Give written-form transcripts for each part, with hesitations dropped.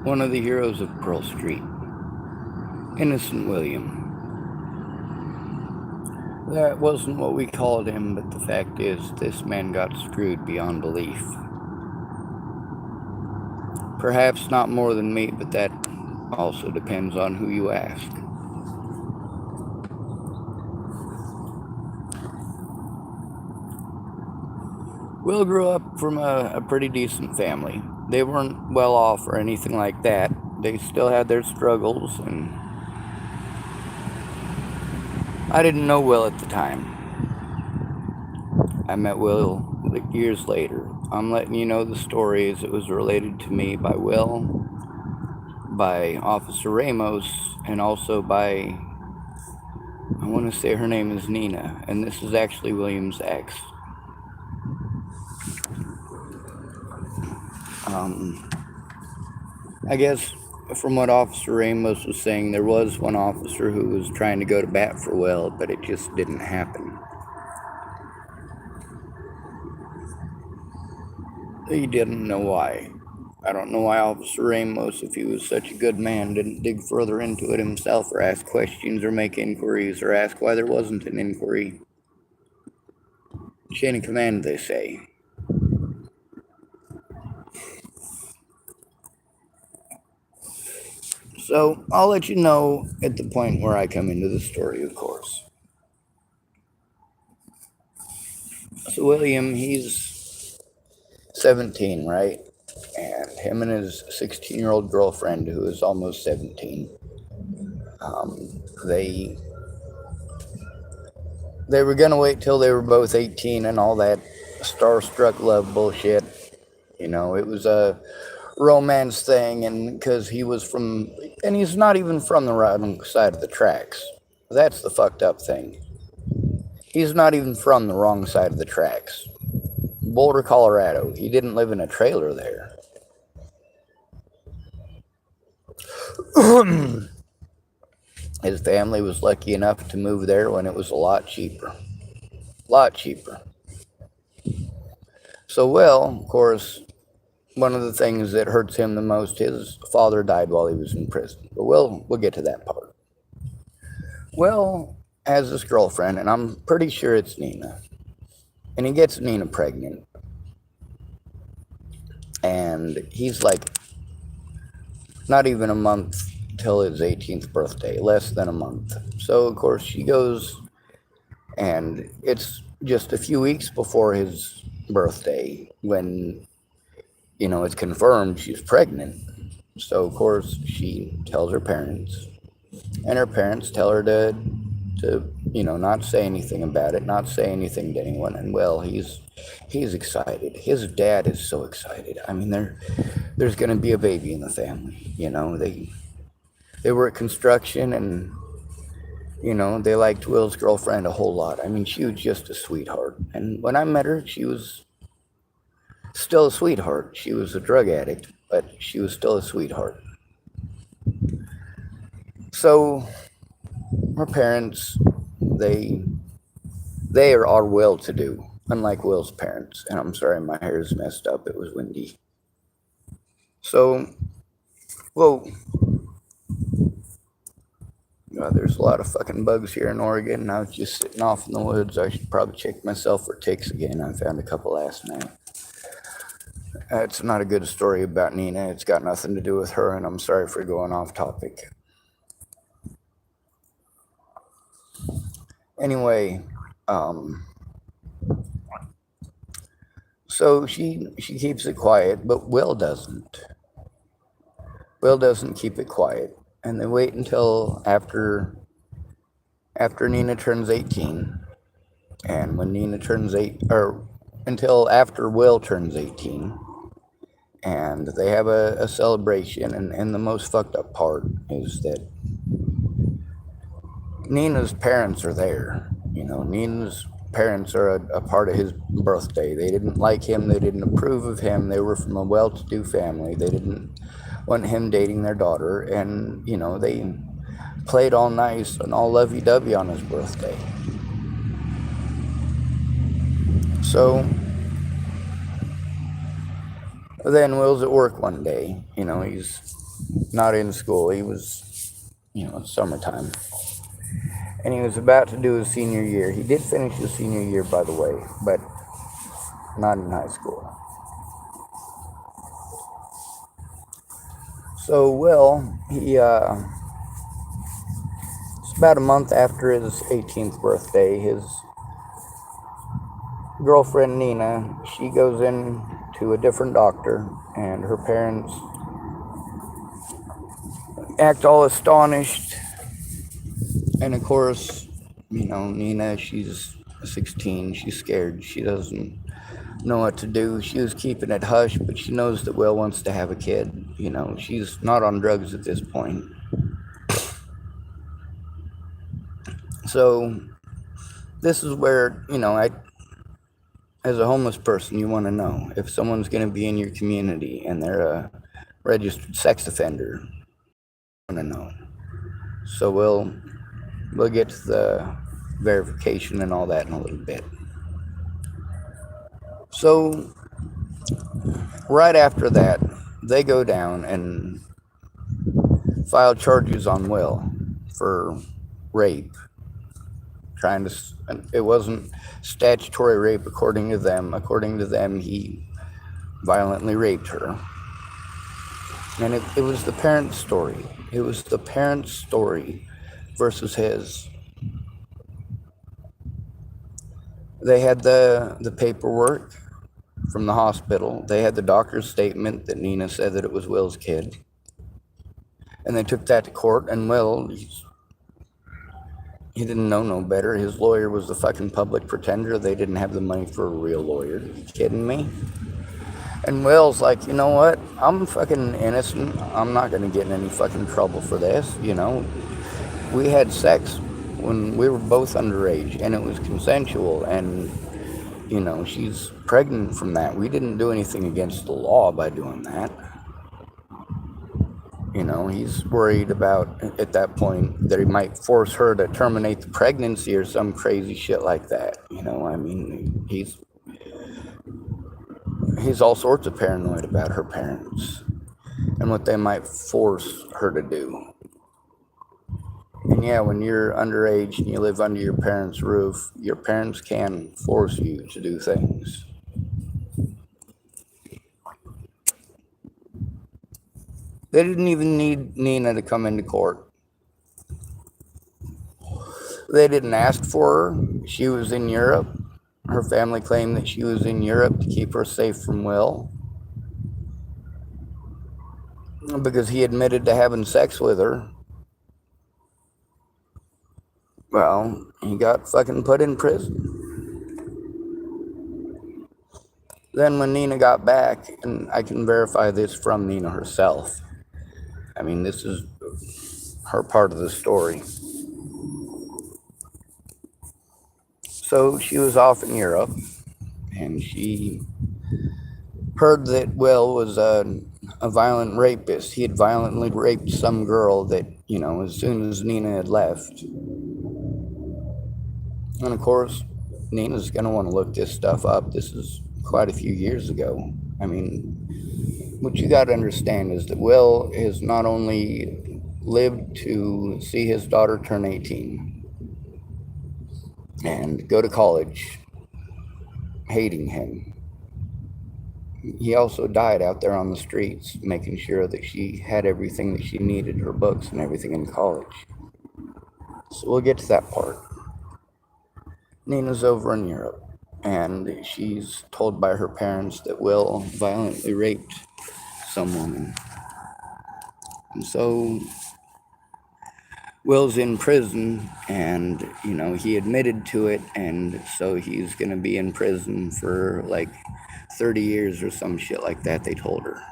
one of the heroes of Pearl Street, Innocent William. That wasn't what we called him, but the fact is, this man got screwed beyond belief. Perhaps not more than me, but that also depends on who you ask. Will grew up from a pretty decent family. They weren't well off or anything like that. They still had their struggles, and I didn't know Will at the time. I met Will years later. I'm letting you know the story as it was related to me by Will, by Officer Ramos, and also by, I want to say her name is Nina, and this is actually William's ex. I guess from what Officer Ramos was saying, there was one officer who was trying to go to bat for Will, but it just didn't happen. He didn't know why. I don't know why Officer Ramos, if he was such a good man, didn't dig further into it himself or ask questions or make inquiries or ask why there wasn't an inquiry. Chain of command, they say. So I'll let you know at the point where I come into the story, of course. So William, he's 17, right? And him and his 16-year-old girlfriend, who is almost 17, they were going to wait till they were both 18 and all that starstruck love bullshit. You know, it was a romance thing, and because he was from, and he's not even from the wrong side of the tracks. That's the fucked up thing. He's not even from the wrong side of the tracks. Boulder, Colorado. He didn't live in a trailer there. His family was lucky enough to move there when it was a lot cheaper. So, well, of course, one of the things that hurts him the most, his father died while he was in prison. But we'll get to that part. Will has this girlfriend, and I'm pretty sure it's Nina. And he gets Nina pregnant. And he's like not even a month till his 18th birthday, less than a month. So, of course, she goes, and it's just a few weeks before his birthday when, you know, it's confirmed she's pregnant. So, of course, she tells her parents, and her parents tell her to you know, not say anything about it, not say anything to anyone. And, well, he's excited. His dad is so excited. I mean, there's going to be a baby in the family, you know. They were at construction, and, you know, they liked Will's girlfriend a whole lot. I mean, she was just a sweetheart. And when I met her, she was still a sweetheart. She was a drug addict, but she was still a sweetheart. So her parents, they are well-to-do, unlike Will's parents. And I'm sorry, my hair is messed up. It was windy. So, whoa. God, there's a lot of fucking bugs here in Oregon, and I was just sitting off in the woods. I should probably check myself for ticks again. I found a couple last night. It's not a good story about Nina. It's got nothing to do with her, and I'm sorry for going off topic. Anyway, so she keeps it quiet, but Will doesn't. Will doesn't keep it quiet, and they wait until after Nina turns 18, and when Nina turns until after Will turns 18, and they have a celebration, and the most fucked up part is that Nina's parents are there. You know, Nina's parents are a part of his birthday. They didn't like him. They didn't approve of him. They were from a well-to-do family. They didn't want him dating their daughter. And, you know, they played all nice and all lovey-dovey on his birthday. So then Will's at work one day. You know, he's not in school. He was, summertime. And he was about to do his senior year. He did finish his senior year, by the way, but not in high school. So, Will, it's about a month after his 18th birthday. His girlfriend, Nina, she goes in to a different doctor, and her parents act all astonished. And of course, Nina, she's 16. She's scared. She doesn't know what to do. She was keeping it hush, but she knows that Will wants to have a kid. She's not on drugs at this point. So this is where, as a homeless person, you want to know if someone's going to be in your community and they're a registered sex offender. You want to know. So we'll get to the verification and all that in a little bit. So right after that, they go down and file charges on Will for rape. It wasn't statutory rape according to them. According to them, he violently raped her. And it was the parent's story. It was the parent's story versus his. They had the paperwork from the hospital. They had the doctor's statement that Nina said that it was Will's kid. And they took that to court, and Will, he didn't know no better. His lawyer was the fucking public pretender. They didn't have the money for a real lawyer. Are you kidding me? And Will's like, you know what? I'm fucking innocent. I'm not going to get in any fucking trouble for this, We had sex when we were both underage, and it was consensual, and, she's pregnant from that. We didn't do anything against the law by doing that. He's worried about, at that point, that he might force her to terminate the pregnancy or some crazy shit like that. He's all sorts of paranoid about her parents and what they might force her to do. And yeah, when you're underage and you live under your parents' roof, your parents can force you to do things. They didn't even need Nina to come into court. They didn't ask for her. She was in Europe. Her family claimed that she was in Europe to keep her safe from Will, because he admitted to having sex with her. Well, he got fucking put in prison. Then when Nina got back, and I can verify this from Nina herself, this is her part of the story. So she was off in Europe, and she heard that Will was a violent rapist. He had violently raped some girl that, as soon as Nina had left. And of course, Nina's going to want to look this stuff up. This is quite a few years ago. What you got to understand is that Will has not only lived to see his daughter turn 18 and go to college, hating him. He also died out there on the streets, making sure that she had everything that she needed, her books and everything in college. So we'll get to that part. Nina's over in Europe, and she's told by her parents that Will violently raped some woman. And so Will's in prison, and, he admitted to it, and so he's going to be in prison for like 30 years or some shit like that, they told her.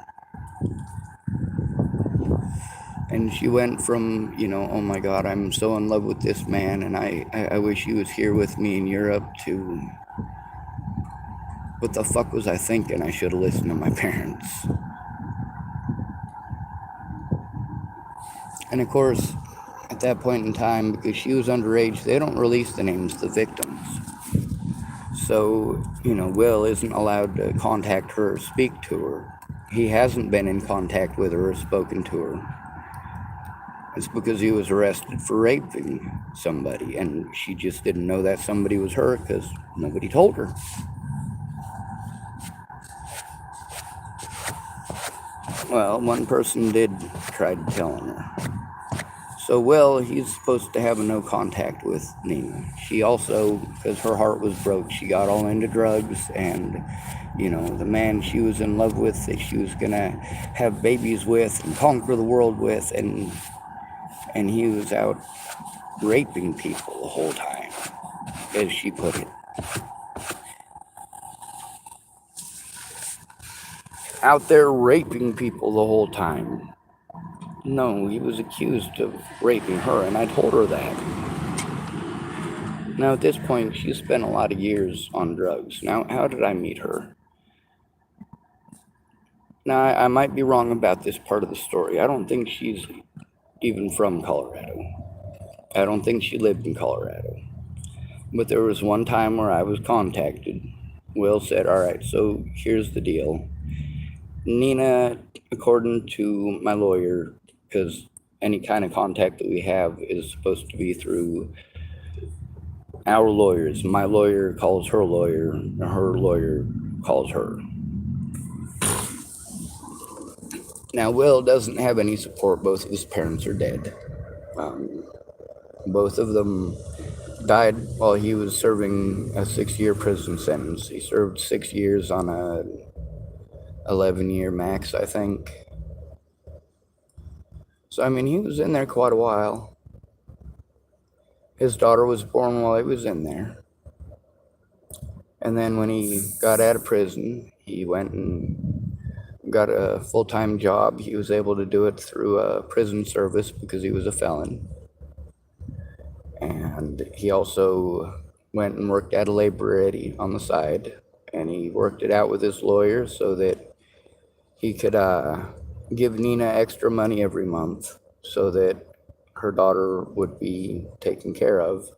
And she went from, oh my God, I'm so in love with this man, and I wish he was here with me in Europe, to what the fuck was I thinking? I should have listened to my parents. And of course, at that point in time, because she was underage, they don't release the names of the victims. So, Will isn't allowed to contact her or speak to her. he hasn't been in contact with her or spoken to her. It's because he was arrested for raping somebody, and she just didn't know that somebody was her because nobody told her. Well, one person did try to tell her. So, Will, he's supposed to have a no contact with Nina. She also, because her heart was broke, she got all into drugs, and, you know, the man she was in love with, that she was going to have babies with and conquer the world with, and he was out raping people the whole time, as she put it. Out there raping people the whole time. No, he was accused of raping her, and I told her that. Now, at this point, she spent a lot of years on drugs. Now, how did I meet her? Now, I might be wrong about this part of the story. I don't think she's even from Colorado. I don't think she lived in Colorado. But there was one time where I was contacted. Will said, all right, so here's the deal. Nina, according to my lawyer, because any kind of contact that we have is supposed to be through our lawyers. My lawyer calls her lawyer calls her. Now, Will doesn't have any support. Both of his parents are dead. Both of them died while he was serving a 6-year prison sentence. He served 6 years on a 11-year max, I think. So, I mean, he was in there quite a while. His daughter was born while he was in there. And then when he got out of prison, he went and got a full-time job. He was able to do it through a prison service because he was a felon. And he also went and worked at a library on the side. And he worked it out with his lawyer so that he could give Nina extra money every month so that her daughter would be taken care of,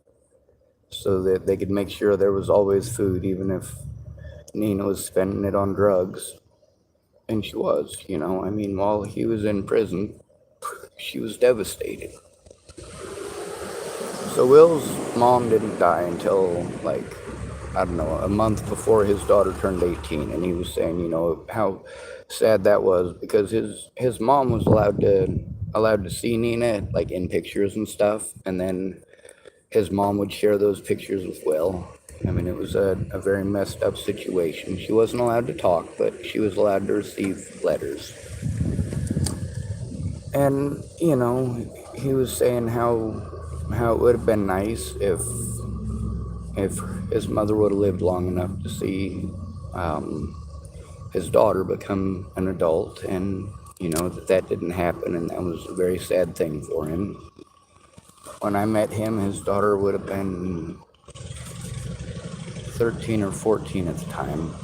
so that they could make sure there was always food, even if Nina was spending it on drugs. And she was, you know. I mean, while he was in prison, she was devastated. So Will's mom didn't die until, like, I don't know, a month before his daughter turned 18. And he was saying, you know, how sad that was, because his mom was allowed to see Nina, like, in pictures and stuff. And then his mom would share those pictures with Will. I mean, it was a very messed up situation. She wasn't allowed to talk, but she was allowed to receive letters. And, you know, he was saying how it would have been nice if his mother would have lived long enough to see his daughter become an adult, and, you know, that didn't happen, and that was a very sad thing for him. When I met him, his daughter would have been 13 or 14 at the time.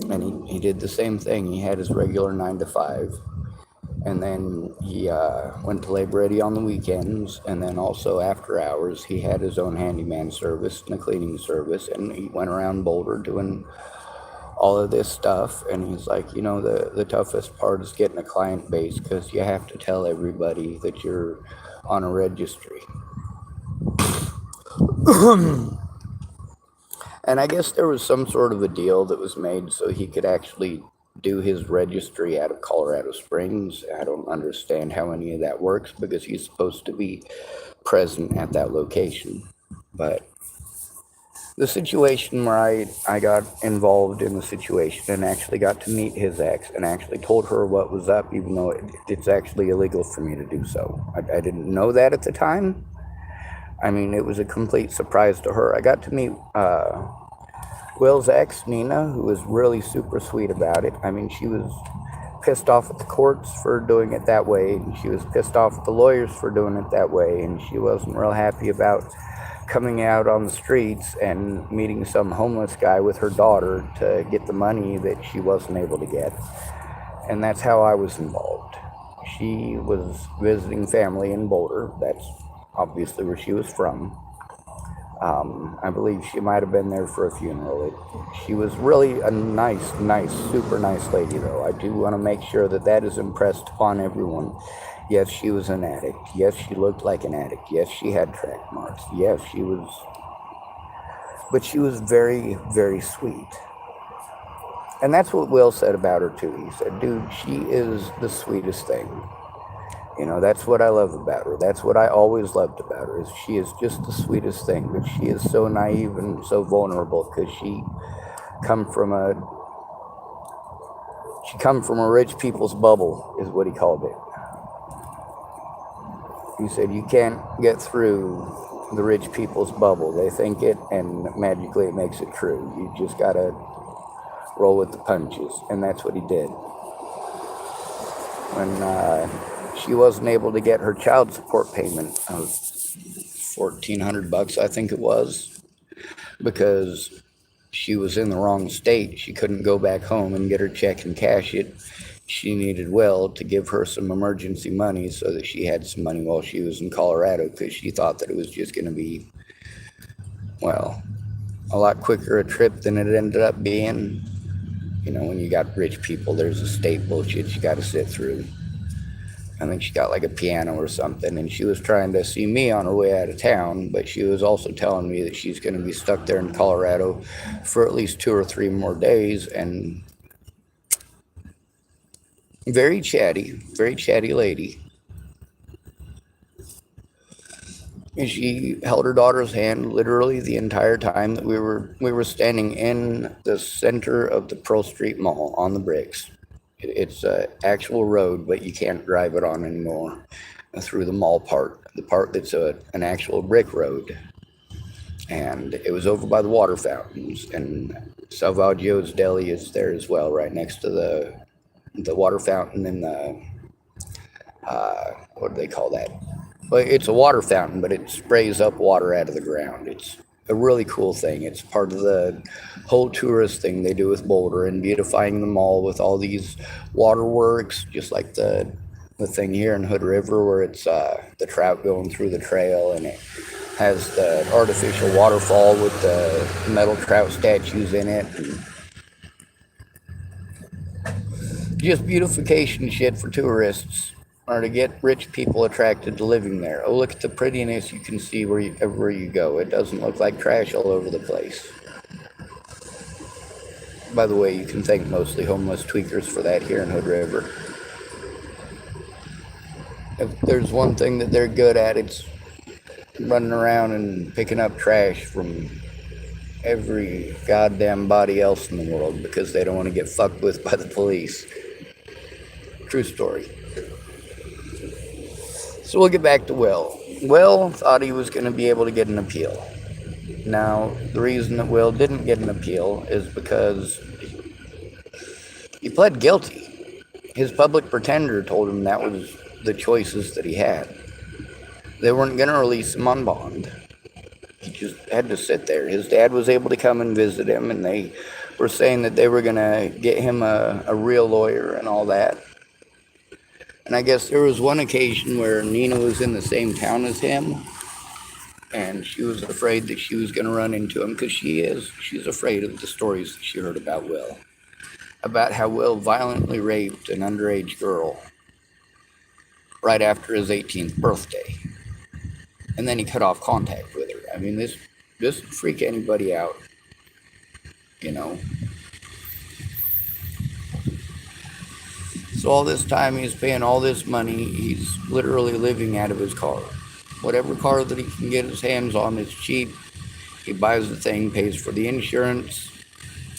And he did the same thing. He had his regular 9 to 5. And then he went to Labor Ready on the weekends. And then also after hours, he had his own handyman service and a cleaning service. And he went around Boulder doing all of this stuff. And he's like, you know, the toughest part is getting a client base, because you have to tell everybody that you're on a registry. And I guess there was some sort of a deal that was made so he could actually do his registry out of Colorado Springs. I don't understand how any of that works, because he's supposed to be present at that location. But the situation where I got involved in the situation and actually got to meet his ex and actually told her what was up, even though it's actually illegal for me to do so. I didn't know that at the time. I mean, it was a complete surprise to her. I got to meet Will's ex, Nina, who was really super sweet about it. I mean, she was pissed off at the courts for doing it that way, and she was pissed off at the lawyers for doing it that way, and she wasn't real happy about coming out on the streets and meeting some homeless guy with her daughter to get the money that she wasn't able to get. And that's how I was involved. She was visiting family in Boulder. That's obviously where she was from. I believe she might have been there for a funeral. She was really a nice, nice, super nice lady, though. I do want to make sure that that is impressed upon everyone. Yes, she was an addict. Yes, she looked like an addict. Yes, she had track marks. Yes, she was, but she was very, very sweet. And that's what Will said about her, too. He said, dude, she is the sweetest thing. You know, that's what I love about her. That's what I always loved about her, is she is just the sweetest thing. But she is so naive and so vulnerable because come from a she come from a rich people's bubble, is what he called it. He said you can't get through the rich people's bubble. They think it, and magically it makes it true. You just gotta roll with the punches, and that's what he did. When she wasn't able to get her child support payment of $1,400, I think it was, because she was in the wrong state. She couldn't go back home and get her check and cash it. She needed Will to give her some emergency money so that she had some money while she was in Colorado, because she thought that it was just going to be, well, a lot quicker a trip than it ended up being. You know, when you got rich people, there's a state bullshit you got to sit through. I think she got like a piano or something, and she was trying to see me on her way out of town, but she was also telling me that she's going to be stuck there in Colorado for at least 2 or 3 more days. And very chatty lady. And she held her daughter's hand literally the entire time that we were standing in the center of the Pearl Street Mall on the bricks. It's an actual road, but you can't drive it on anymore through the mall part, the part that's an actual brick road. And it was over by the water fountains, and Salvaggio's Deli is there as well, right next to the water fountain and the, what do they call that? Well, it's a water fountain, but it sprays up water out of the ground. It's a really cool thing. It's part of the whole tourist thing they do with Boulder and beautifying the mall with all these waterworks, just like the thing here in Hood River where it's the trout going through the trail, and it has the artificial waterfall with the metal trout statues in it. Just beautification shit for tourists, or to get rich people attracted to living there. Oh, look at the prettiness you can see wherever you go. It doesn't look like trash all over the place. By the way, you can thank mostly homeless tweakers for that here in Hood River. If there's one thing that they're good at, it's running around and picking up trash from every goddamn body else in the world because they don't want to get fucked with by the police. True story. So we'll get back to Will. Will thought he was going to be able to get an appeal. Now, the reason that Will didn't get an appeal is because he pled guilty. His public pretender told him that was the choices that he had. They weren't going to release him on bond. He just had to sit there. His dad was able to come and visit him, and they were saying that they were going to get him a real lawyer and all that. And I guess there was one occasion where Nina was in the same town as him, and she was afraid that she was going to run into him, because she's afraid of the stories that she heard about Will. About how Will violently raped an underage girl right after his 18th birthday. And then he cut off contact with her. I mean, this would freak anybody out, you know. So all this time he's paying all this money. He's literally living out of his car. Whatever car that he can get his hands on is cheap. He buys the thing, pays for the insurance.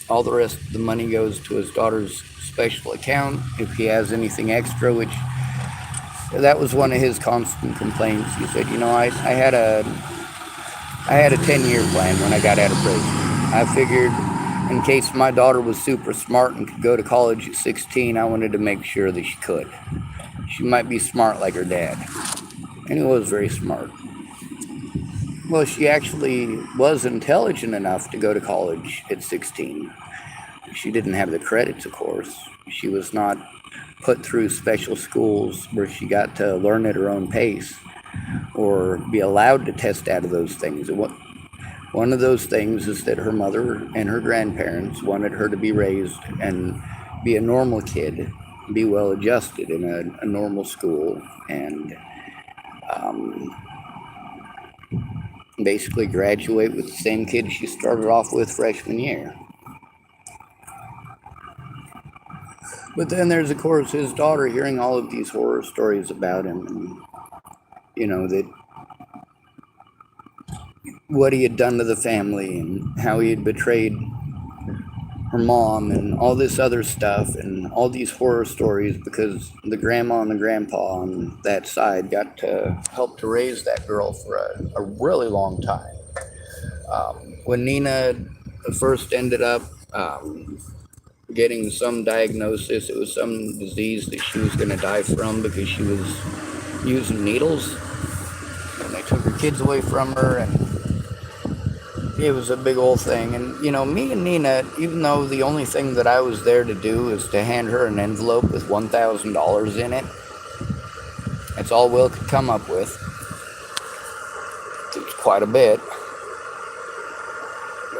All the rest of the money goes to his daughter's special account. If he has anything extra, which that was one of his constant complaints. He said, you know, I had a 10-year plan when I got out of prison. I figured in case my daughter was super smart and could go to college at 16, I wanted to make sure that she could. She might be smart like her dad. And he was very smart. Well, she actually was intelligent enough to go to college at 16. She didn't have the credits, of course. She was not put through special schools where she got to learn at her own pace or be allowed to test out of those things. One of those things is that her mother and her grandparents wanted her to be raised and be a normal kid, be well adjusted in a normal school, and um, basically graduate with the same kids she started off with freshman year. But then there's, of course, his daughter hearing all of these horror stories about him, and, that what he had done to the family and how he had betrayed her mom and all this other stuff and all these horror stories because the grandma and the grandpa on that side got to help to raise that girl for a really long time. When Nina first ended up getting some diagnosis, it was some disease that she was going to die from because she was using needles, and they took her kids away from her, and it was a big old thing. And me and Nina, even though the only thing that I was there to do is to hand her an envelope with $1,000 in it, that's all Will could come up with. It's quite a bit.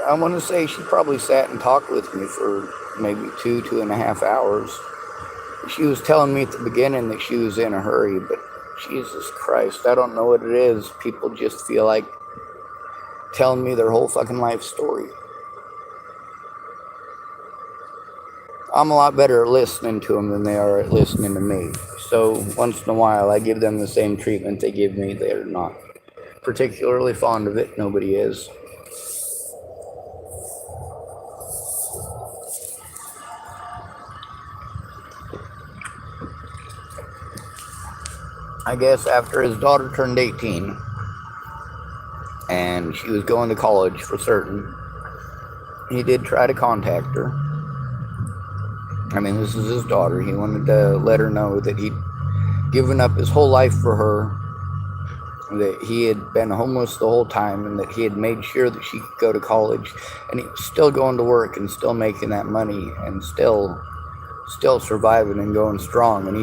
I want to say she probably sat and talked with me for maybe 2.5 hours. She was telling me at the beginning that she was in a hurry, but Jesus Christ, I don't know what it is. People just feel like telling me their whole fucking life story. I'm a lot better at listening to them than they are at listening to me. So once in a while, I give them the same treatment they give me. They're not particularly fond of it. Nobody is. I guess after his daughter turned 18 and she was going to college for certain, he did try to contact her. I mean, this is his daughter. He wanted to let her know that he'd given up his whole life for her, that he had been homeless the whole time, and that he had made sure that she could go to college, and he was still going to work and still making that money and still surviving and going strong. And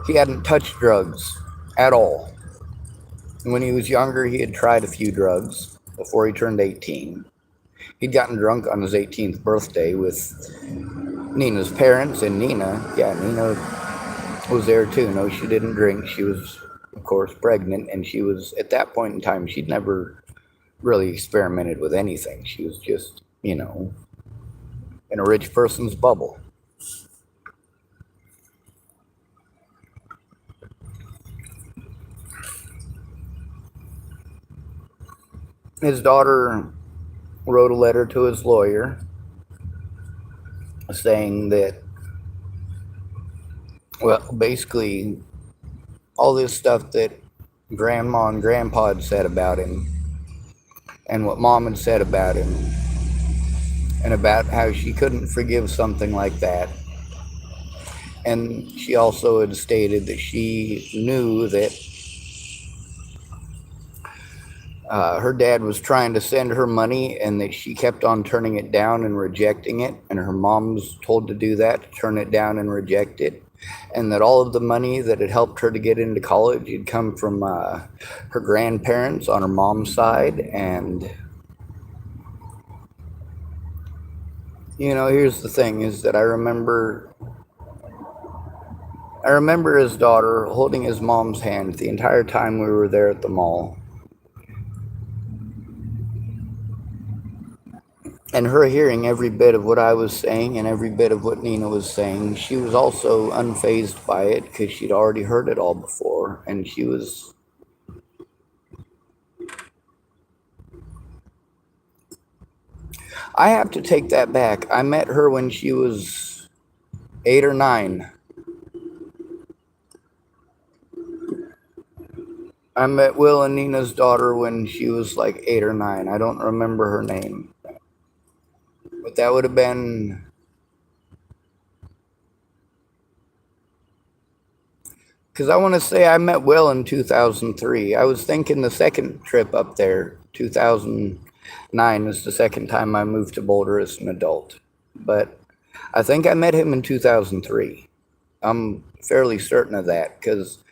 he hadn't touched drugs at all. When he was younger, he had tried a few drugs before he turned 18. He'd gotten drunk on his 18th birthday with Nina's parents, and Nina was there too. No, she didn't drink. She was, of course, pregnant, and she was, at that point in time, she'd never really experimented with anything. She was just, in a rich person's bubble. His daughter wrote a letter to his lawyer saying that, well, basically, all this stuff that grandma and grandpa had said about him, and what mom had said about him, and about how she couldn't forgive something like that. And she also had stated that she knew that her dad was trying to send her money, and that she kept on turning it down and rejecting it, and her mom was told to do that, to turn it down and reject it, and that all of the money that had helped her to get into college had come from her grandparents on her mom's side. And here's the thing, is that I remember his daughter holding his mom's hand the entire time we were there at the mall, and her hearing every bit of what I was saying and every bit of what Nina was saying. She was also unfazed by it because she'd already heard it all before, and she was... I have to take that back. I met her when she was 8 or 9. I met Will and Nina's daughter when she was like 8 or 9. I don't remember her name. But that would have been... Because I want to say I met Will in 2003. I was thinking the second trip up there, 2009, is the second time I moved to Boulder as an adult. But I think I met him in 2003. I'm fairly certain of that, because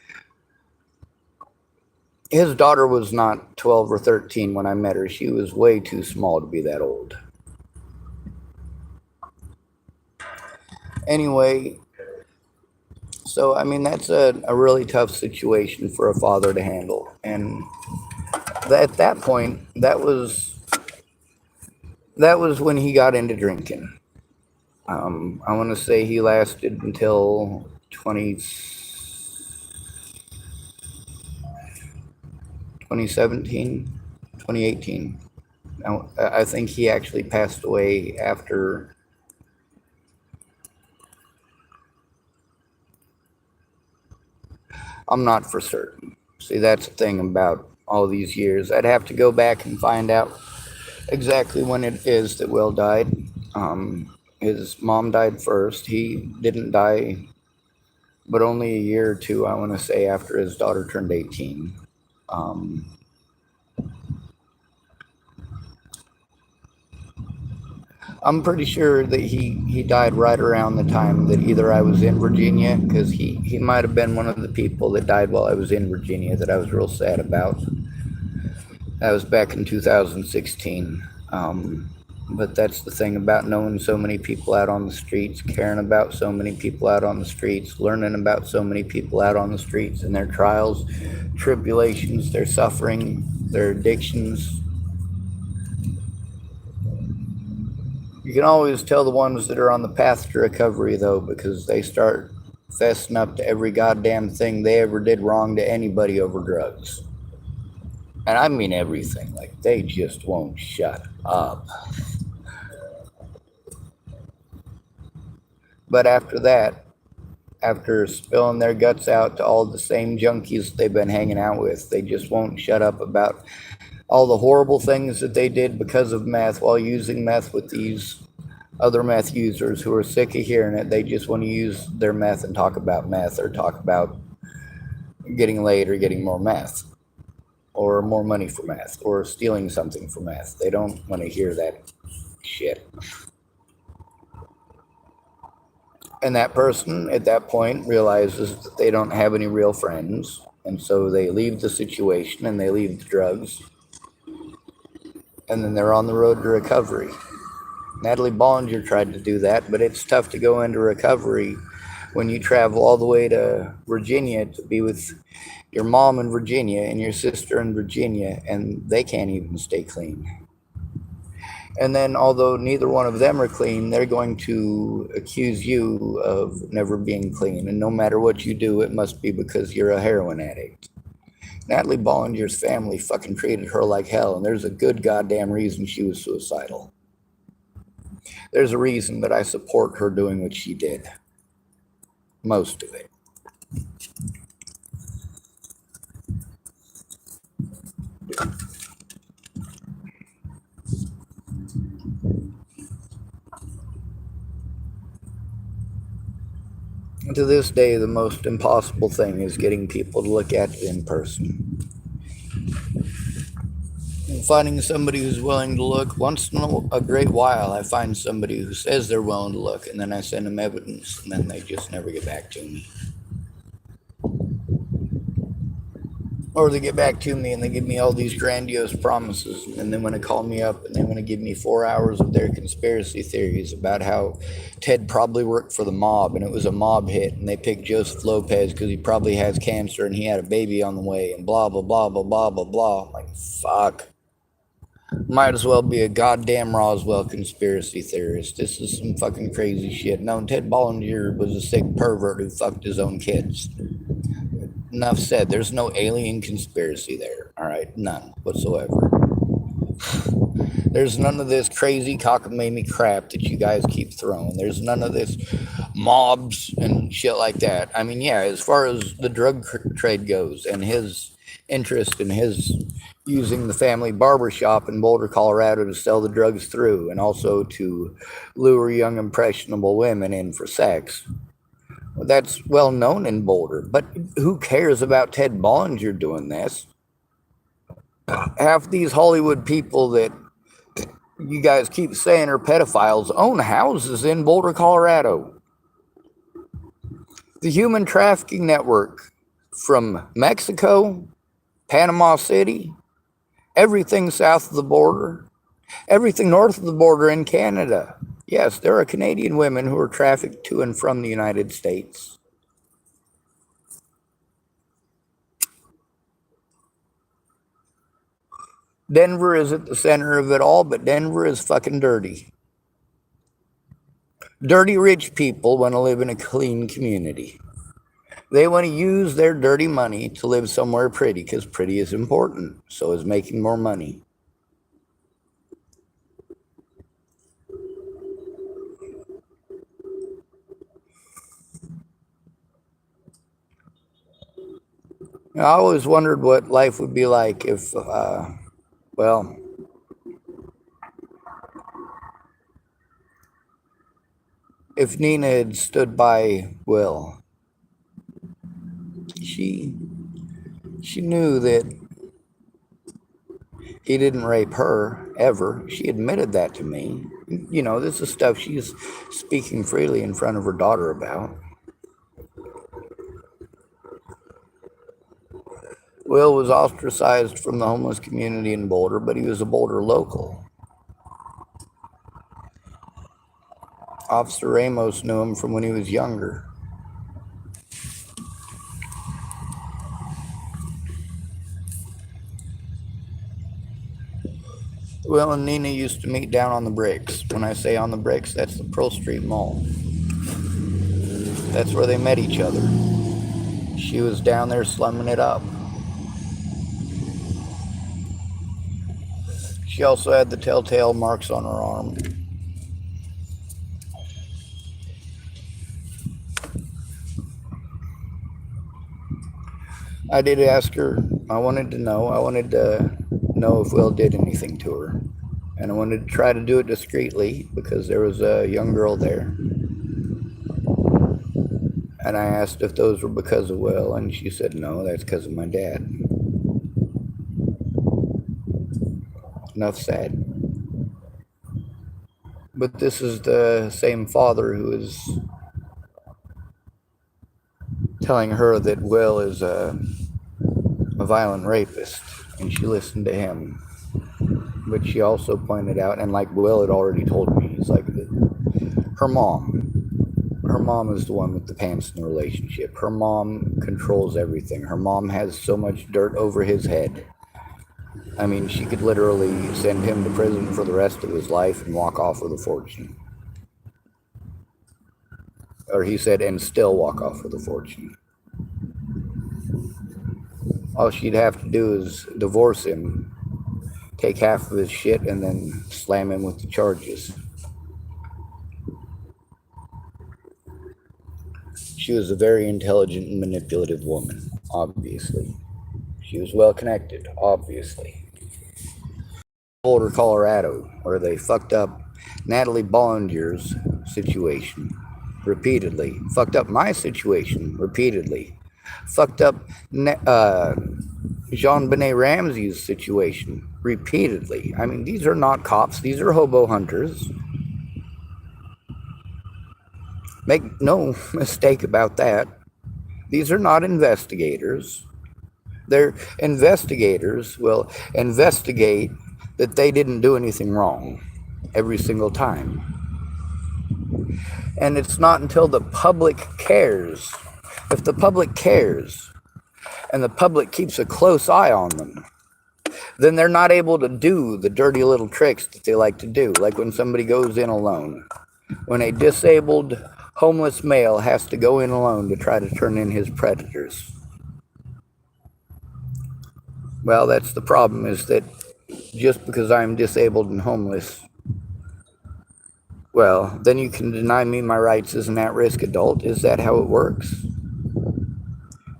his daughter was not 12 or 13 when I met her. She was way too small to be that old. Anyway, so I mean that's a really tough situation for a father to handle. And at that point, that was when he got into drinking. I want to say he lasted until 2017, 2018. I think he actually passed away after. I'm not for certain. See, that's the thing about all these years. I'd have to go back and find out exactly when it is that Will died. His mom died first. He didn't die, but only a year or two, I want to say, after his daughter turned 18. Um, I'm pretty sure that he died right around the time that either I was in Virginia, because he might have been one of the people that died while I was in Virginia that I was real sad about. That was back in 2016. But that's the thing about knowing so many people out on the streets, caring about so many people out on the streets, learning about so many people out on the streets and their trials, tribulations, their suffering, their addictions. You can always tell the ones that are on the path to recovery, though, because they start fessing up to every goddamn thing they ever did wrong to anybody over drugs. And I mean everything. Like, they just won't shut up. But after that, after spilling their guts out to all the same junkies they've been hanging out with, they just won't shut up about all the horrible things that they did because of meth while using meth with these other meth users who are sick of hearing it. They just want to use their meth and talk about meth, or talk about getting laid or getting more meth or more money for meth or stealing something for meth. They don't want to hear that shit. And that person at that point realizes that they don't have any real friends, and so they leave the situation and they leave the drugs, and then they're on the road to recovery. Natalie Bollinger tried to do that, but it's tough to go into recovery when you travel all the way to Virginia to be with your mom in Virginia and your sister in Virginia, and they can't even stay clean. And then, although neither one of them are clean, they're going to accuse you of never being clean. And no matter what you do, it must be because you're a heroin addict. Natalie Bollinger's family fucking treated her like hell, and there's a good goddamn reason she was suicidal. There's a reason that I support her doing what she did. Most of it. To this day, the most impossible thing is getting people to look at it in person. And finding somebody who's willing to look. Once in a great while, I find somebody who says they're willing to look, and then I send them evidence, and then they just never get back to me. Or they get back to me and they give me all these grandiose promises, and then when they call me up and they want to give me 4 hours of their conspiracy theories about how Ted probably worked for the mob and it was a mob hit, and they picked Joseph Lopez because he probably has cancer and he had a baby on the way, and blah, blah, blah, blah, blah, blah, blah. I'm like, fuck. Might as well be a goddamn Roswell conspiracy theorist. This is some fucking crazy shit. No, Ted Bollinger was a sick pervert who fucked his own kids. Enough said. There's no alien conspiracy there. All right, none whatsoever. There's none of this crazy cockamamie crap that you guys keep throwing. There's none of this mobs and shit like that. I mean, yeah, as far as the drug trade goes and his interest in his using the family barbershop in Boulder, Colorado to sell the drugs through, and also to lure young impressionable women in for sex. That's well known in Boulder, but who cares about Ted Bollinger doing this? Half these Hollywood people that you guys keep saying are pedophiles own houses in Boulder, Colorado. The human trafficking network from Mexico Panama City, everything south of the border, everything north of the border in Canada. Yes, there are Canadian women who are trafficked to and from the United States. Denver is at the center of it all, but Denver is fucking dirty. Dirty rich people want to live in a clean community. They want to use their dirty money to live somewhere pretty because pretty is important. So is making more money. I always wondered what life would be like if, well, if Nina had stood by Will. She she knew that he didn't rape her ever. She admitted that to me. You know, this is stuff she's speaking freely in front of her daughter about. Will was ostracized from the homeless community in Boulder, but he was a Boulder local. Officer Ramos knew him from when he was younger. Will and Nina used to meet down on the bricks. When I say on the bricks, that's the Pearl Street Mall. That's where they met each other. She was down there slumming it up. She also had the telltale marks on her arm. I did ask her. I wanted to know. I wanted to know if Will did anything to her. And I wanted to try to do it discreetly because there was a young girl there. And I asked if those were because of Will, and she said, no, that's because of my dad. Enough said. But this is the same father who is telling her that Will is a violent rapist, and she listened to him. But she also pointed out, and like Will had already told me, it's like her mom is the one with the pants in the relationship. Her mom controls everything. Her mom has so much dirt over his head. I mean, she could literally send him to prison for the rest of his life and walk off with a fortune. Or he said, and still walk off with a fortune. All she'd have to do is divorce him, take half of his shit, and then slam him with the charges. She was a very intelligent and manipulative woman, obviously. She was well connected, obviously. Boulder, Colorado, where they fucked up Natalie Bollingier's situation repeatedly, fucked up my situation repeatedly, fucked up Jean Benet Ramsey's situation repeatedly. I mean, these are not cops, these are hobo hunters. Make no mistake about that. These are not investigators. Their investigators will investigate that they didn't do anything wrong every single time. And it's not until the public cares. If the public cares and the public keeps a close eye on them, then they're not able to do the dirty little tricks that they like to do, like when somebody goes in alone. When a disabled homeless male has to go in alone to try to turn in his predators. Well, that's the problem, is that just because I'm disabled and homeless, well, then you can deny me my rights as an at-risk adult. Is that how it works?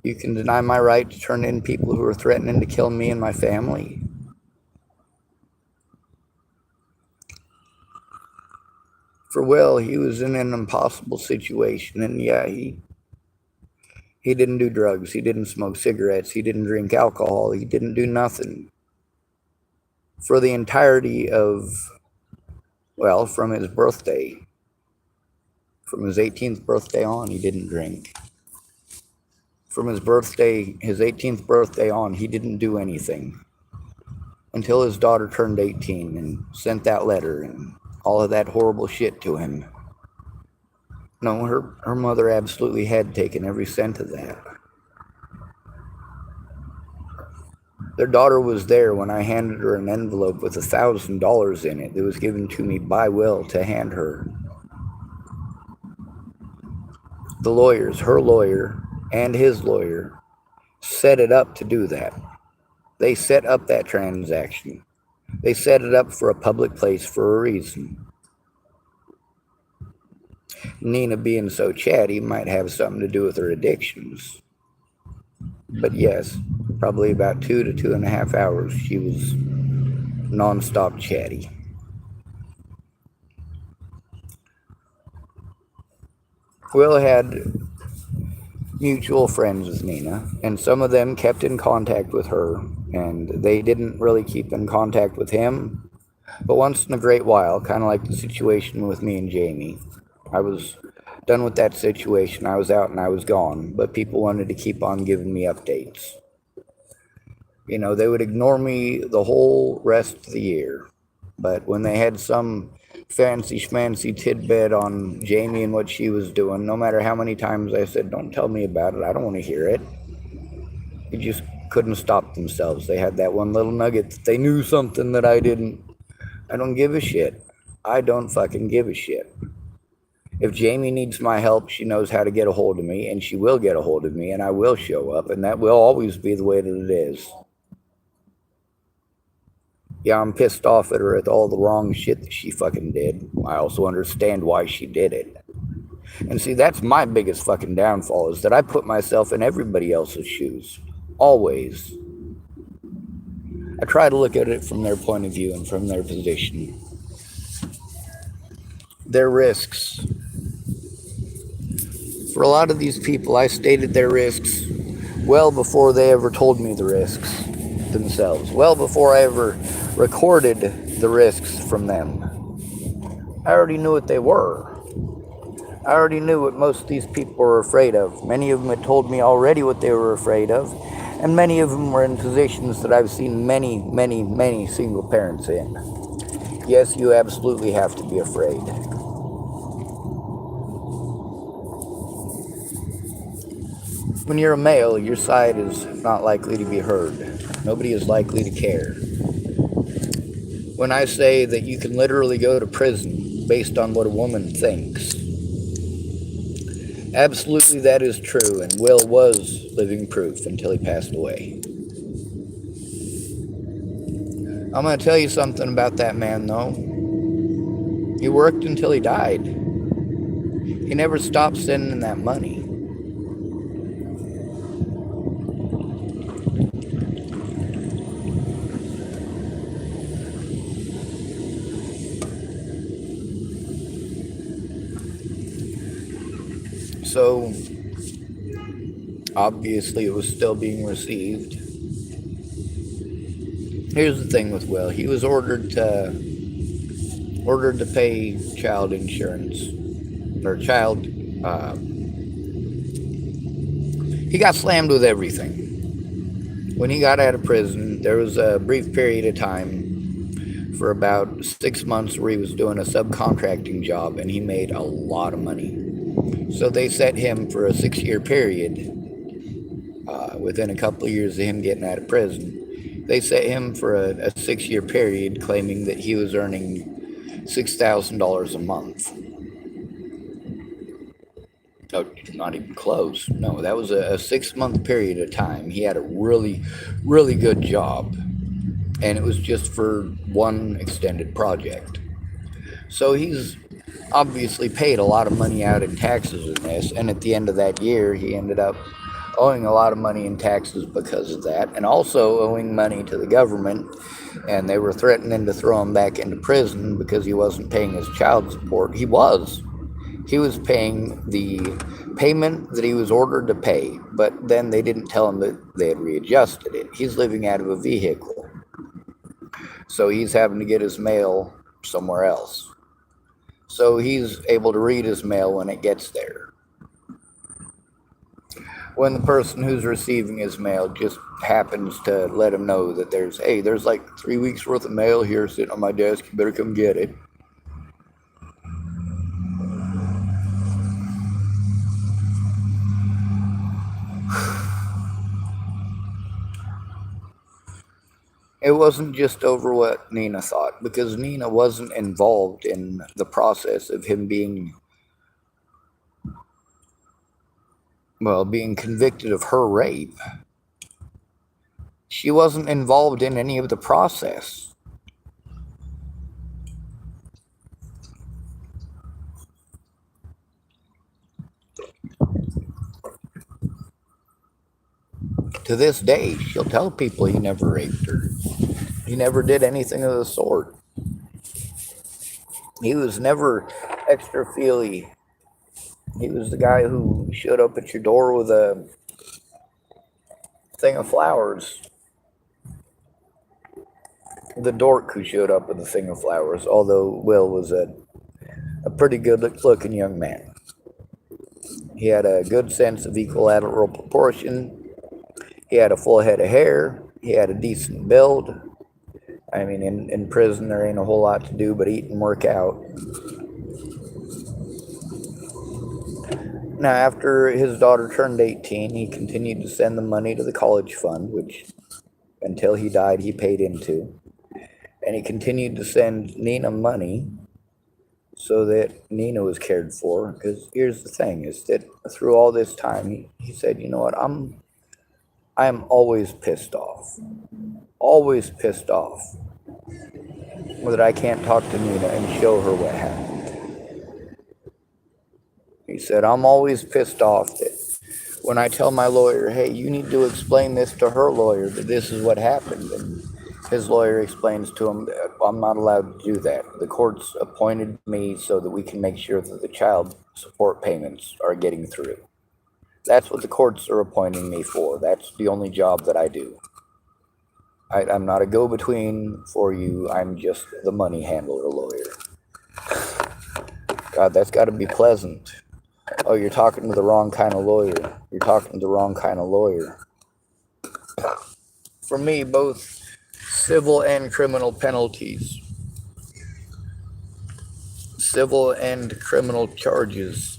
You can deny my right to turn in people who are threatening to kill me and my family. For Will, he was in an impossible situation, and yeah, he didn't do drugs, he didn't smoke cigarettes, he didn't drink alcohol, he didn't do nothing. For the entirety of, well, from his birthday, from his 18th birthday on, he didn't drink. From his birthday, his 18th birthday on, he didn't do anything until his daughter turned 18 and sent that letter and all of that horrible shit to him. No, her mother absolutely had taken every cent of that. Their daughter was there when I handed her an envelope with $1,000 in it that was given to me by will to hand her. The lawyers, her lawyer and his lawyer, set it up to do that. They set up that transaction. They set it up for a public place for a reason. Nina being so chatty might have something to do with her addictions. But yes, probably about 2 to 2.5 hours she was non-stop chatty. Will had mutual friends with Nina, and some of them kept in contact with her, and they didn't really keep in contact with him. But once in a great while, kind of like the situation with me and Jamie, I was done with that situation. I was out and I was gone, but people wanted to keep on giving me updates. You know, they would ignore me the whole rest of the year, but when they had some fancy schmancy tidbit on Jamie and what she was doing, no matter how many times I said, don't tell me about it, I don't want to hear it, they just couldn't stop themselves. They had that one little nugget that they knew something that I didn't. I don't give a shit. I don't fucking give a shit. If Jamie needs my help, she knows how to get a hold of me, and she will get a hold of me, and I will show up, and that will always be the way that it is. Yeah, I'm pissed off at her at all the wrong shit that she fucking did. I also understand why she did it. And see, that's my biggest fucking downfall, is that I put myself in everybody else's shoes. Always. I try to look at it from their point of view and from their position. Their risks. For a lot of these people, I stated their risks well before they ever told me the risks themselves. Well before I ever recorded the risks from them. I already knew what they were. I already knew what most of these people were afraid of. Many of them had told me already what they were afraid of, and many of them were in positions that I've seen many, many, many single parents in. Yes, you absolutely have to be afraid. When you're a male, your side is not likely to be heard. Nobody is likely to care. When I say that you can literally go to prison based on what a woman thinks, absolutely that is true, and Will was living proof until he passed away. I'm going to tell you something about that man, though. He worked until he died. He never stopped sending that money. So, obviously it was still being received. Here's the thing with Will. He was ordered to pay child insurance, or child, he got slammed with everything. When he got out of prison, there was a brief period of time for about 6 months where he was doing a subcontracting job, and he made a lot of money. So they set him for a 6-year period. Within a couple of years of him getting out of prison, they set him for a 6-year period, claiming that he was earning $6,000 a month. No, not even close. No, that was a 6-month period of time. He had a really, really good job, and it was just for one extended project. So he's obviously paid a lot of money out in taxes in this, and at the end of that year, he ended up owing a lot of money in taxes because of that, and also owing money to the government, and they were threatening to throw him back into prison because he wasn't paying his child support. He was paying the payment that he was ordered to pay, but then they didn't tell him that they had readjusted it. He's living out of a vehicle, so he's having to get his mail somewhere else. So he's able to read his mail when it gets there. when the person who's receiving his mail just happens to let him know that there's like 3 weeks worth of mail here sitting on my desk, you better come get it. It wasn't just over what Nina thought, because Nina wasn't involved in the process of him being convicted of her rape. She wasn't involved in any of the process. To this day, she'll tell people he never raped her. He never did anything of the sort. He was never extra feely. He was the guy who showed up at your door with a thing of flowers. The dork who showed up with a thing of flowers, although Will was a pretty good looking young man. He had a good sense of equilateral proportion. He had a full head of hair. He had a decent build. I mean, in prison, there ain't a whole lot to do but eat and work out. Now, after his daughter turned 18, he continued to send the money to the college fund, which until he died, he paid into. And he continued to send Nina money so that Nina was cared for. Because here's the thing, is that through all this time, he said, you know what, I'm always pissed off. Always pissed off that I can't talk to Nina and show her what happened. He said, I'm always pissed off that when I tell my lawyer, hey, you need to explain this to her lawyer, that this is what happened, and his lawyer explains to him that I'm not allowed to do that. The courts appointed me so that we can make sure that the child support payments are getting through. That's what the courts are appointing me for. That's the only job that I do. I'm not a go-between for you. I'm just the money handler lawyer. God, that's got to be pleasant. Oh, you're talking to the wrong kind of lawyer. You're talking to the wrong kind of lawyer. For me, both civil and criminal penalties, civil and criminal charges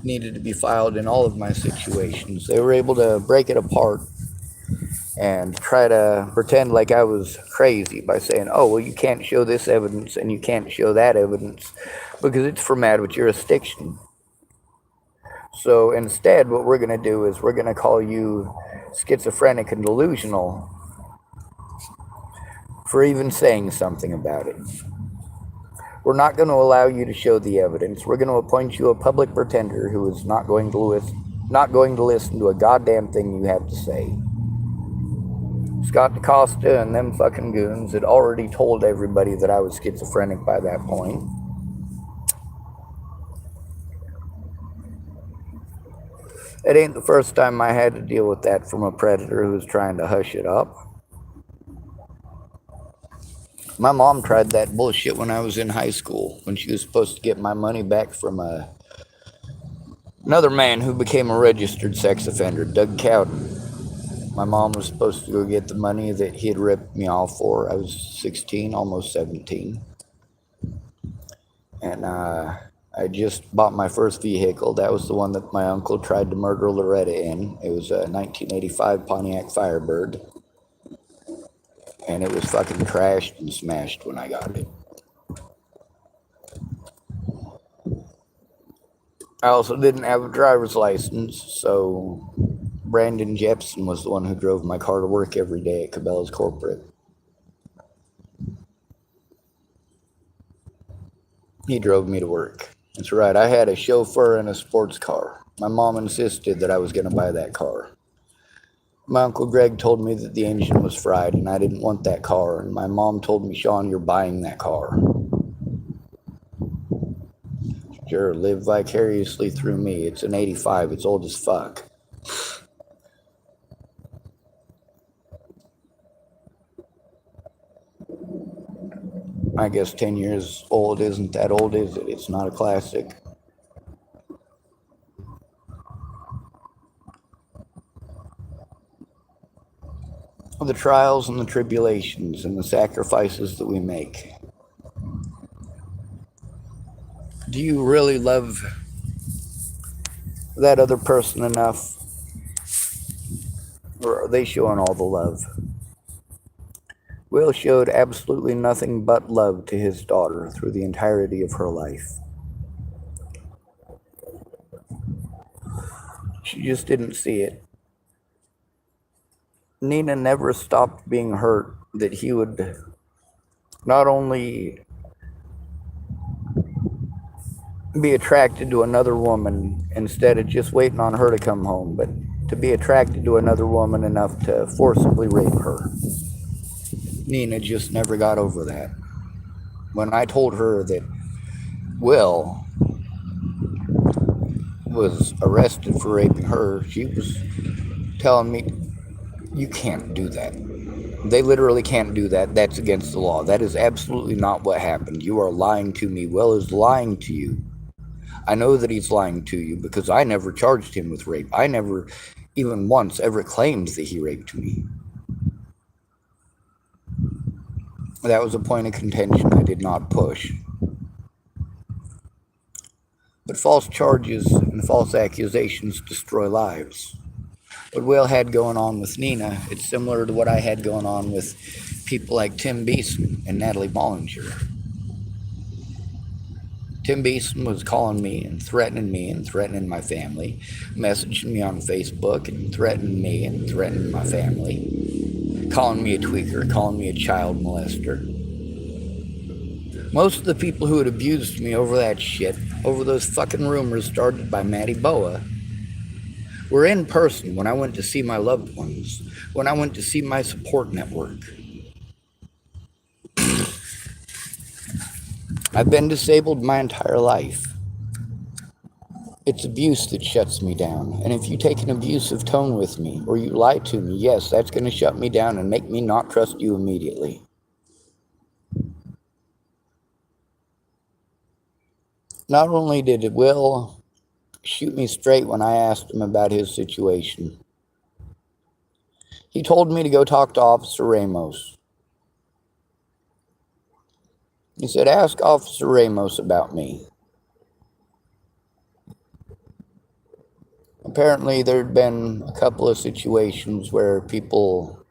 needed to be filed in all of my situations. They were able to break it apart and try to pretend like I was crazy by saying, oh, well, you can't show this evidence and you can't show that evidence because it's from out of jurisdiction. So instead, what we're going to do is we're going to call you schizophrenic and delusional for even saying something about it. We're not going to allow you to show the evidence. We're going to appoint you a public pretender who is not going to listen to a goddamn thing you have to say. Scott DaCosta and them fucking goons had already told everybody that I was schizophrenic by that point. It ain't the first time I had to deal with that from a predator who was trying to hush it up. My mom tried that bullshit when I was in high school, when she was supposed to get my money back from another man who became a registered sex offender, Doug Cowden. My mom was supposed to go get the money that he had ripped me off for. I was 16, almost 17. And I just bought my first vehicle. That was the one that my uncle tried to murder Loretta in. It was a 1985 Pontiac Firebird. And it was fucking trashed and smashed when I got it. I also didn't have a driver's license, so Brandon Jepson was the one who drove my car to work every day at Cabela's Corporate. He drove me to work. That's right, I had a chauffeur and a sports car. My mom insisted that I was going to buy that car. My Uncle Greg told me that the engine was fried and I didn't want that car. And my mom told me, Sean, you're buying that car. Sure, live vicariously through me. It's an 85. It's old as fuck. I guess 10 years old isn't that old, is it? It's not a classic. the trials and the tribulations and the sacrifices that we make. Do you really love that other person enough? Or are they showing all the love? Will showed absolutely nothing but love to his daughter through the entirety of her life. She just didn't see it. Nina never stopped being hurt that he would not only be attracted to another woman instead of just waiting on her to come home, but to be attracted to another woman enough to forcibly rape her. Nina just never got over that. When I told her that Will was arrested for raping her, she was telling me, you can't do that. They literally can't do that. That's against the law. That is absolutely not what happened. You are lying to me. Will is lying to you. I know that he's lying to you because I never charged him with rape. I never even once ever claimed that he raped me. That was a point of contention I did not push. But false charges and false accusations destroy lives. What Will had going on with Nina, it's similar to what I had going on with people like Tim Beeson and Natalie Bollinger. Tim Beeson was calling me and threatening my family, messaging me on Facebook and threatening me and threatening my family, calling me a tweaker, calling me a child molester. Most of the people who had abused me over that shit, over those fucking rumors started by Matty Boa, were in person when I went to see my loved ones, when I went to see my support network. I've been disabled my entire life. It's abuse that shuts me down. And if you take an abusive tone with me, or you lie to me, yes, that's going to shut me down and make me not trust you immediately. Not only did Will shoot me straight when I asked him about his situation, he told me to go talk to Officer Ramos. He said, ask Officer Ramos about me. Apparently, there'd been a couple of situations where people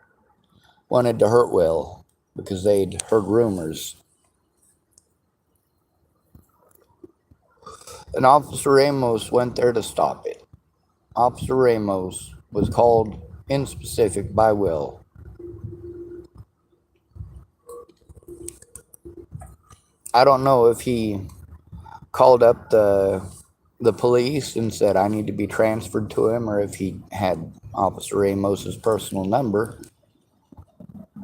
wanted to hurt Will because they'd heard rumors. And Officer Ramos went there to stop it. Officer Ramos was called in specific by Will. I don't know if he called up the police and said I need to be transferred to him, or if he had Officer Ramos's personal number.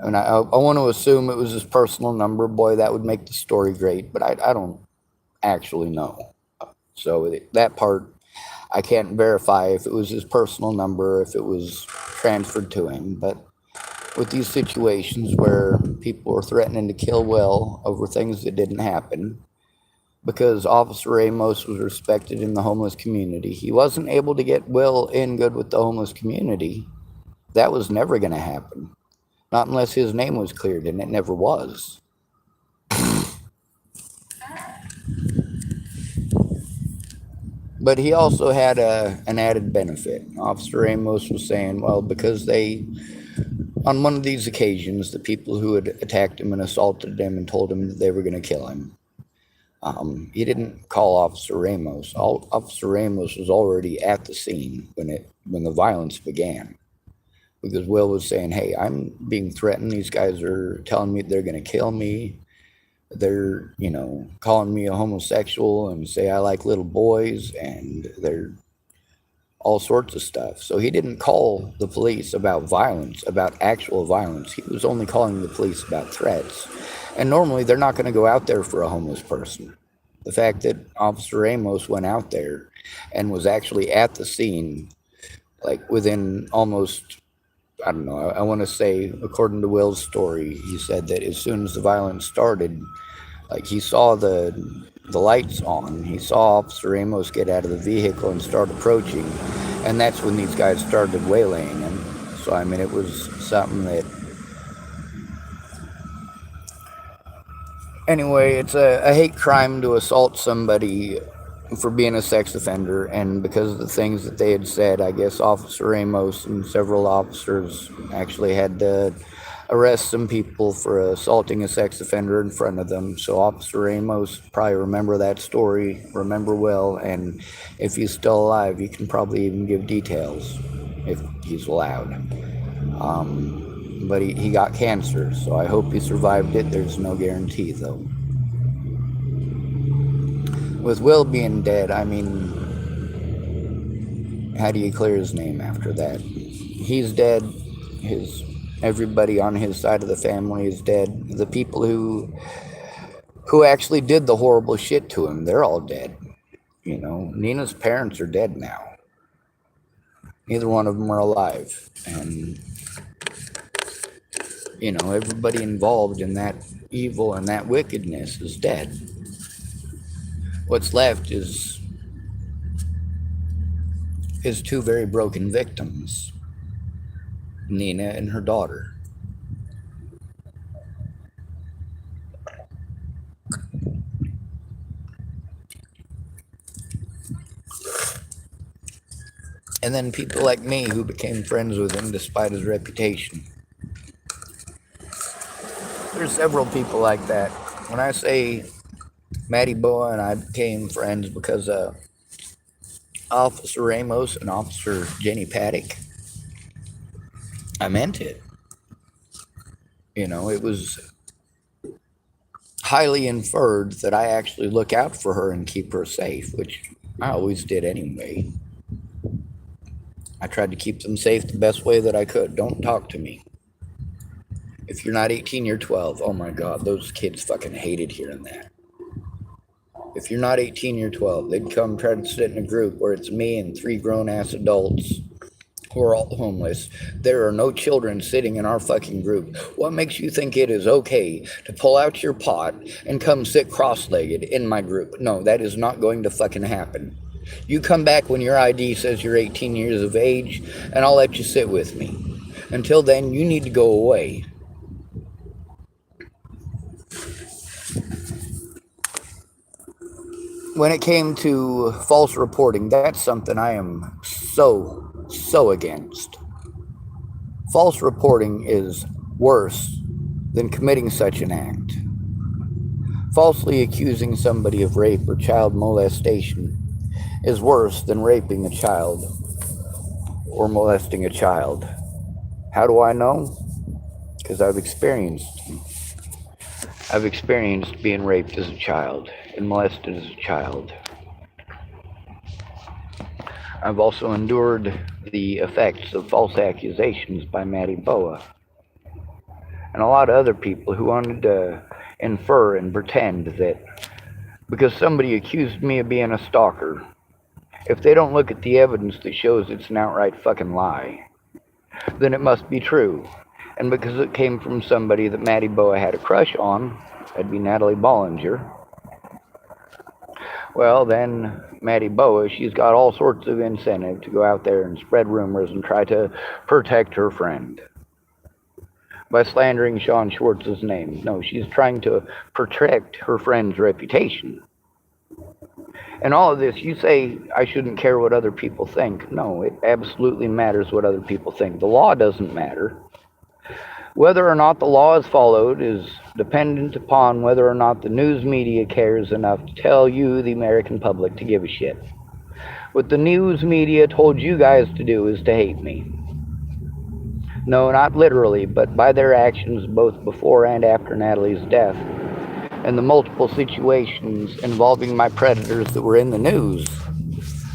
And I want to assume it was his personal number. Boy, that would make the story great, but I don't actually know. So that part, I can't verify if it was his personal number, if it was transferred to him. But with these situations where people were threatening to kill Will over things that didn't happen, because Officer Ramos was respected in the homeless community, he wasn't able to get Will in good with the homeless community. That was never going to happen. Not unless his name was cleared, and it never was. But he also had an added benefit. Officer Ramos was saying, well, because on one of these occasions, the people who had attacked him and assaulted him and told him that they were going to kill him, he didn't call Officer Ramos. Officer Ramos was already at the scene when the violence began. Because Will was saying, hey, I'm being threatened. These guys are telling me they're going to kill me. They're, calling me a homosexual and say I like little boys, and they're all sorts of stuff. So he didn't call the police about violence, about actual violence. He was only calling the police about threats. And normally they're not going to go out there for a homeless person. The fact that Officer Ramos went out there and was actually at the scene, like within almost, I don't know, I want to say, according to Will's story, he said that as soon as the violence started, like he saw the lights on, he saw Officer Ramos get out of the vehicle and start approaching, and that's when these guys started waylaying him. So, I mean, it was something that Anyway, it's a hate crime to assault somebody for being a sex offender, and because of the things that they had said, I guess Officer Amos and several officers actually had to arrest some people for assaulting a sex offender in front of them. So Officer Amos probably remember that story, remember well, and if he's still alive, he can probably even give details if he's allowed. But he got cancer, so I hope he survived it. There's no guarantee, though. With Will being dead, I mean, how do you clear his name after that? He's dead. Everybody on his side of the family is dead. The people who actually did the horrible shit to him, they're all dead. You know, Nina's parents are dead now. Neither one of them are alive. And, you know, everybody involved in that evil and that wickedness is dead. What's left is two very broken victims, Nina and her daughter. And then people like me who became friends with him despite his reputation. There's several people like that. When I say Matty Boa and I became friends because Officer Ramos and Officer Jenny Paddock, I meant it. You know, it was highly inferred that I actually look out for her and keep her safe, which I always did anyway. I tried to keep them safe the best way that I could. Don't talk to me. If you're not 18, you're 12. Oh my God, those kids fucking hated hearing that. If you're not 18, you're 12. They'd come try to sit in a group where it's me and 3 grown-ass adults who are all homeless. There are no children sitting in our fucking group. What makes you think it is okay to pull out your pot and come sit cross-legged in my group? No, that is not going to fucking happen. You come back when your ID says you're 18 years of age, and I'll let you sit with me. Until then, you need to go away. When it came to false reporting, that's something I am so against. False reporting is worse than committing such an act. Falsely accusing somebody of rape or child molestation is worse than raping a child or molesting a child. How do I know? Because I've experienced being raped as a child and molested as a child. I've also endured the effects of false accusations by Matty Boa and a lot of other people who wanted to infer and pretend that because somebody accused me of being a stalker, if they don't look at the evidence that shows it's an outright fucking lie, then it must be true. And because it came from somebody that Matty Boa had a crush on, that'd be Natalie Bollinger, well, then Matty Boa, she's got all sorts of incentive to go out there and spread rumors and try to protect her friend by slandering Sean Schwartz's name. No, she's trying to protect her friend's reputation. And all of this, you say I shouldn't care what other people think. No, it absolutely matters what other people think. The law doesn't matter. Whether or not the law is followed is dependent upon whether or not the news media cares enough to tell you, the American public, to give a shit. What the news media told you guys to do is to hate me. No, not literally, but by their actions both before and after Natalie's death, and the multiple situations involving my predators that were in the news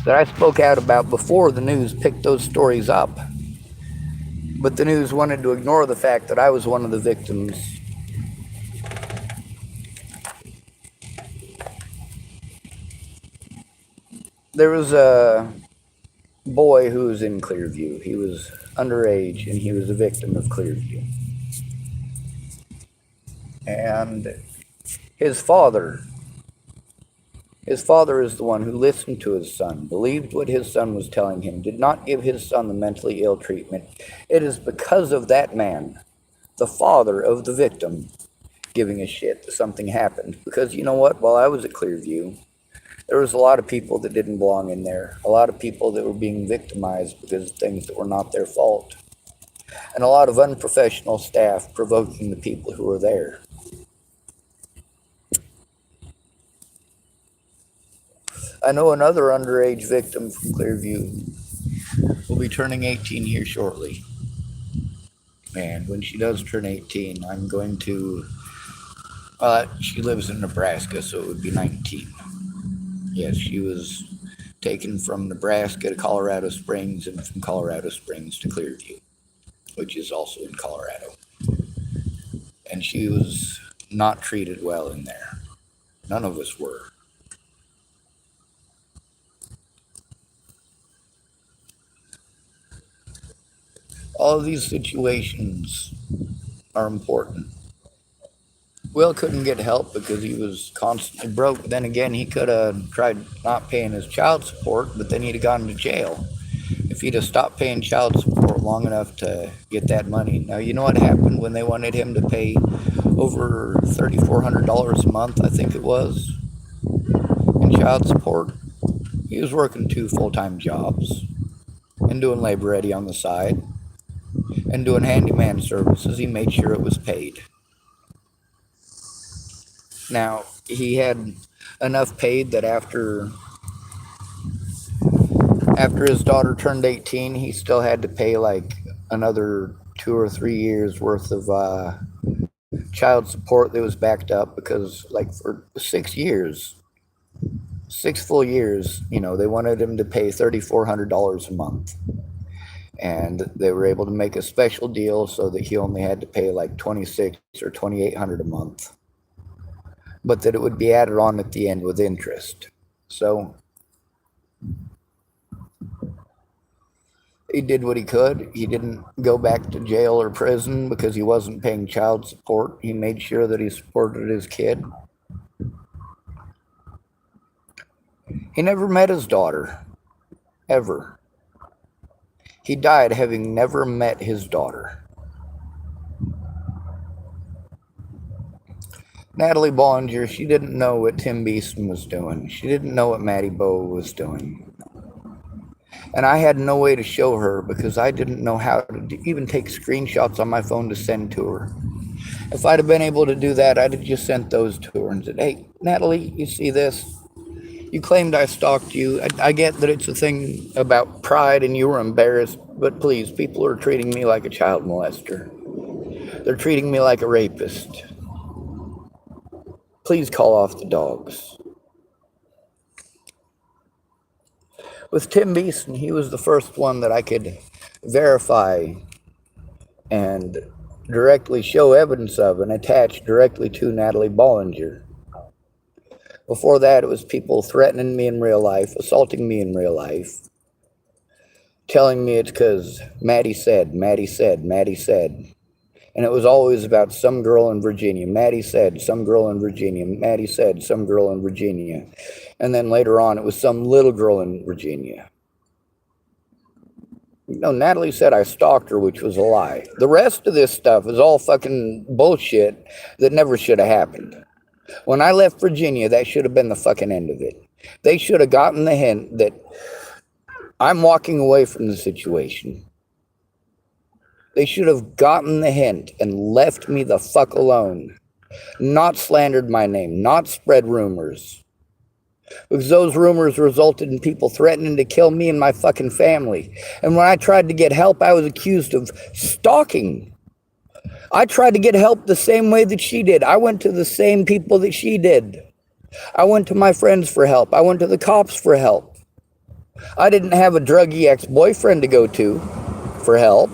that I spoke out about before the news picked those stories up. But the news wanted to ignore the fact that I was one of the victims. There was a boy who was in Clearview. He was underage and he was a victim of Clearview. And his father is the one who listened to his son, believed what his son was telling him, did not give his son the mentally ill treatment. It is because of that man, the father of the victim, giving a shit that something happened. Because you know what? While I was at Clearview, there was a lot of people that didn't belong in there. A lot of people that were being victimized because of things that were not their fault. And a lot of unprofessional staff provoking the people who were there. I know another underage victim from Clearview will be turning 18 here shortly. And when she does turn 18, I'm going to... she lives in Nebraska, so it would be 19. Yes, she was taken from Nebraska to Colorado Springs and from Colorado Springs to Clearview, which is also in Colorado. And she was not treated well in there. None of us were. All of these situations are important. Will couldn't get help because he was constantly broke. Then again, he could have tried not paying his child support, but then he'd have gone to jail if he'd have stopped paying child support long enough to get that money. Now, you know what happened when they wanted him to pay over $3,400 a month, I think it was, in child support? He was working 2 full-time jobs and doing labor ready on the side and doing handyman services. He made sure it was paid. Now, he had enough paid that after his daughter turned 18, he still had to pay like another 2 or 3 years worth of child support that was backed up because like for 6 years, 6 full years, you know, they wanted him to pay $3,400 a month. And they were able to make a special deal so that he only had to pay like $2,600 or $2,800 a month, but that it would be added on at the end with interest. So he did what he could. He didn't go back to jail or prison because he wasn't paying child support. He made sure that he supported his kid. He never met his daughter, ever. He died having never met his daughter. Natalie Bollinger, she didn't know what Tim Beeson was doing. She didn't know what Maddie Bowe was doing. And I had no way to show her because I didn't know how to even take screenshots on my phone to send to her. If I'd have been able to do that, I'd have just sent those to her and said, hey, Natalie, you see this? You claimed I stalked you. I get that it's a thing about pride and you were embarrassed, but please, people are treating me like a child molester. They're treating me like a rapist. Please call off the dogs. With Tim Beeson, he was the first one that I could verify and directly show evidence of and attach directly to Natalie Bollinger. Before that, it was people threatening me in real life, assaulting me in real life, telling me it's because Maddie said, Maddie said, Maddie said. And it was always about some girl in Virginia. Maddie said, some girl in Virginia. Maddie said, some girl in Virginia. And then later on, it was some little girl in Virginia. You know, Natalie said I stalked her, which was a lie. The rest of this stuff is all fucking bullshit that never should have happened. When I left Virginia, that should have been the fucking end of it. They should have gotten the hint that I'm walking away from the situation. They should have gotten the hint and left me the fuck alone. Not slandered my name, not spread rumors. Because those rumors resulted in people threatening to kill me and my fucking family. And when I tried to get help, I was accused of stalking. I tried to get help the same way that she did. I went to the same people that she did. I went to my friends for help. I went to the cops for help. I didn't have a druggy ex-boyfriend to go to for help.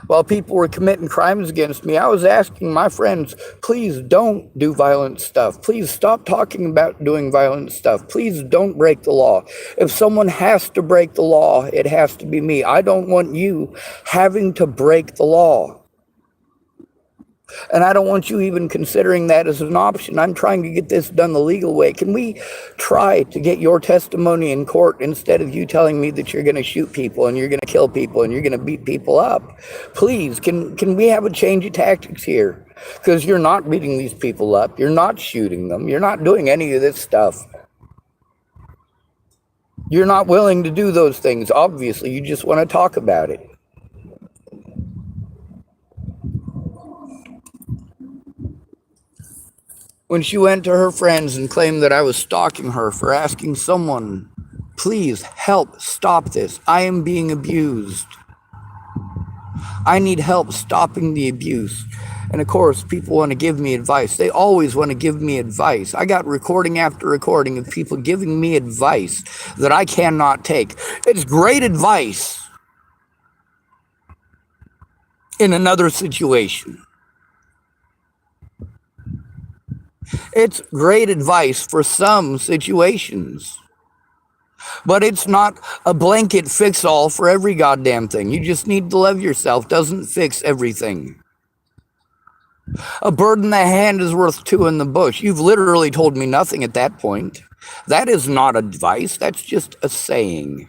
While people were committing crimes against me, I was asking my friends, please don't do violent stuff. Please stop talking about doing violent stuff. Please don't break the law. If someone has to break the law, it has to be me. I don't want you having to break the law. And I don't want you even considering that as an option. I'm trying to get this done the legal way. Can we try to get your testimony in court instead of you telling me that you're going to shoot people and you're going to kill people and you're going to beat people up? Please, can we have a change of tactics here? Because you're not beating these people up. You're not shooting them. You're not doing any of this stuff. You're not willing to do those things. Obviously, you just want to talk about it. When she went to her friends and claimed that I was stalking her for asking someone, please help stop this. I am being abused. I need help stopping the abuse. And of course, people want to give me advice. They always want to give me advice. I got recording after recording of people giving me advice that I cannot take. It's great advice in another situation. It's great advice for some situations. But it's not a blanket fix-all for every goddamn thing. You just need to love yourself. Doesn't fix everything. A bird in the hand is worth two in the bush. You've literally told me nothing at that point. That is not advice. That's just a saying.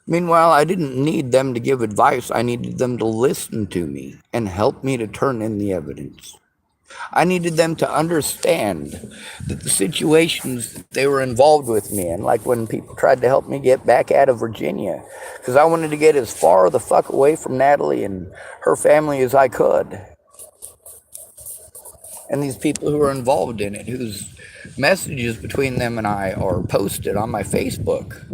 Meanwhile, I didn't need them to give advice. I needed them to listen to me and help me to turn in the evidence. I needed them to understand that the situations that they were involved with me in, like when people tried to help me get back out of Virginia, because I wanted to get as far the fuck away from Natalie and her family as I could. And these people who are involved in it, whose messages between them and I are posted on my Facebook.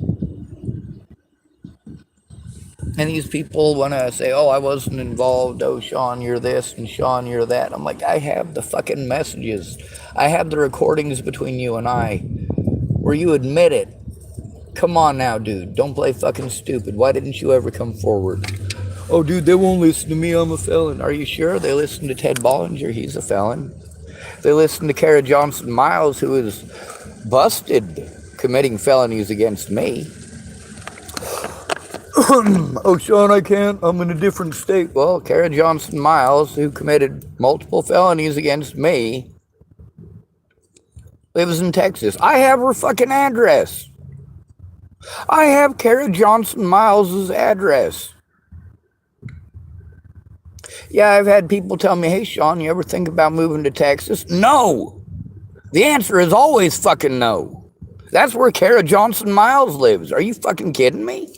And these people want to say, oh, I wasn't involved. Oh, Sean, you're this. And Sean, you're that. I'm like, I have the fucking messages. I have the recordings between you and I where you admit it. Come on now, dude. Don't play fucking stupid. Why didn't you ever come forward? Oh, dude, they won't listen to me. I'm a felon. Are you sure? They listen to Ted Bollinger. He's a felon. They listen to Kara Johnson Miles, who is busted committing felonies against me. Oh, Sean, I can't. I'm in a different state. Well, Kara Johnson Miles, who committed multiple felonies against me, lives in Texas. I have her fucking address. I have Kara Johnson Miles' address. Yeah, I've had people tell me, hey, Sean, you ever think about moving to Texas? No. The answer is always fucking no. That's where Kara Johnson Miles lives. Are you fucking kidding me?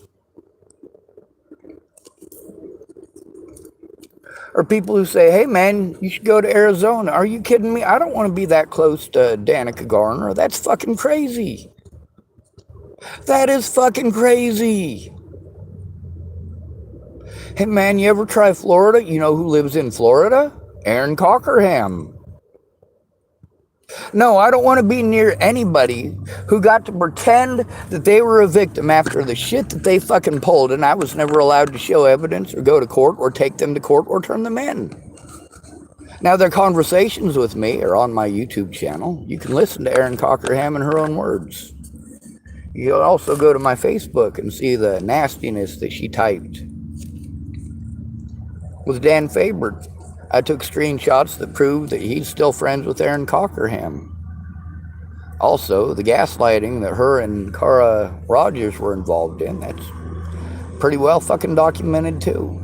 Or people who say, hey, man, you should go to Arizona. Are you kidding me? I don't want to be that close to Danica Garner. That's fucking crazy. That is fucking crazy. Hey, man, you ever try Florida? You know who lives in Florida? Aaron Cockerham. No, I don't want to be near anybody who got to pretend that they were a victim after the shit that they fucking pulled, and I was never allowed to show evidence or go to court or take them to court or turn them in. Now, their conversations with me are on my YouTube channel. You can listen to Erin Cockerham in her own words. You can also go to my Facebook and see the nastiness that she typed. With Dan Faber, I took screenshots that proved that he's still friends with Erin Cockerham. Also, the gaslighting that her and Cara Rogers were involved in, that's pretty well fucking documented too.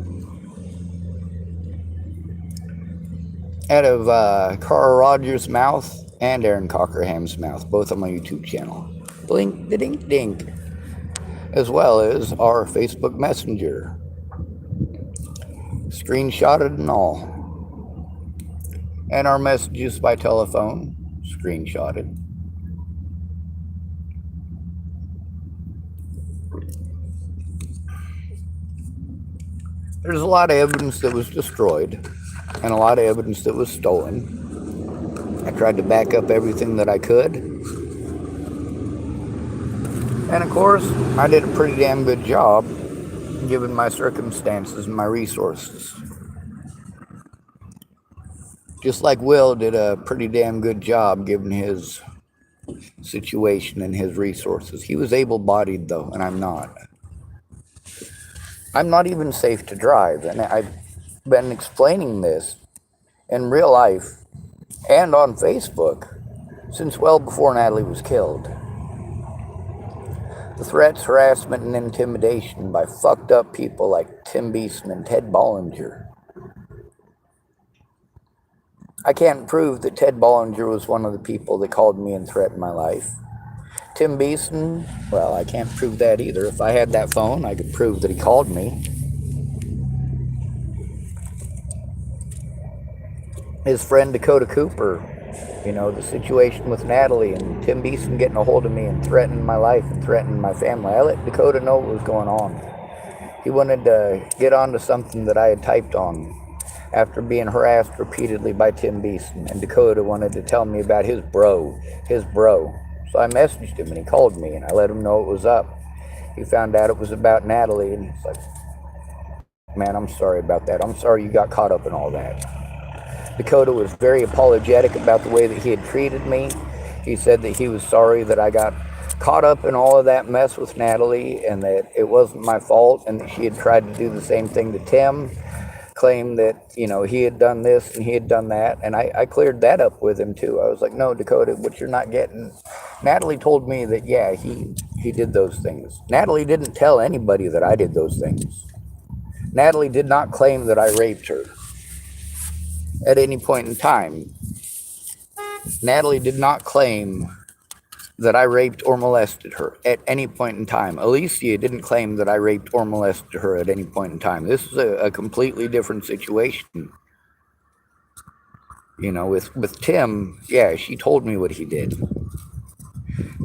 Out of Cara Rogers' mouth and Erin Cockerham's mouth, both on my YouTube channel. Blink, dink, dink. As well as our Facebook Messenger. Screenshotted and all. And our messages by telephone, screenshotted. There's a lot of evidence that was destroyed, and a lot of evidence that was stolen. I tried to back up everything that I could. And of course, I did a pretty damn good job, given my circumstances and my resources. Just like Will did a pretty damn good job given his situation and his resources. He was able-bodied though, and I'm not. I'm not even safe to drive. And I've been explaining this in real life and on Facebook since well before Natalie was killed. The threats, harassment, and intimidation by fucked up people like Tim Beeson and Ted Bollinger. I can't prove that Ted Bollinger was one of the people that called me and threatened my life. Tim Beeson, well, I can't prove that either. If I had that phone, I could prove that he called me. His friend Dakota Cooper, the situation with Natalie and Tim Beeson getting a hold of me and threatening my life and threatening my family. I let Dakota know what was going on. He wanted to get onto something that I had typed on after being harassed repeatedly by Tim Beeson, and Dakota wanted to tell me about his bro. So I messaged him and he called me and I let him know what was up. He found out it was about Natalie and he's like, man, I'm sorry about that. I'm sorry you got caught up in all that. Dakota was very apologetic about the way that he had treated me. He said that he was sorry that I got caught up in all of that mess with Natalie and that it wasn't my fault and that she had tried to do the same thing to Tim, claimed that, he had done this and he had done that. And I cleared that up with him too. I was like, no, Dakota, what you're not getting. Natalie told me that, yeah, he did those things. Natalie didn't tell anybody that I did those things. Natalie did not claim that I raped her at any point in time. Natalie did not claim that I raped or molested her at any point in time. Alicia didn't claim that I raped or molested her at any point in time. This is a completely different situation. With Tim, yeah, she told me what he did.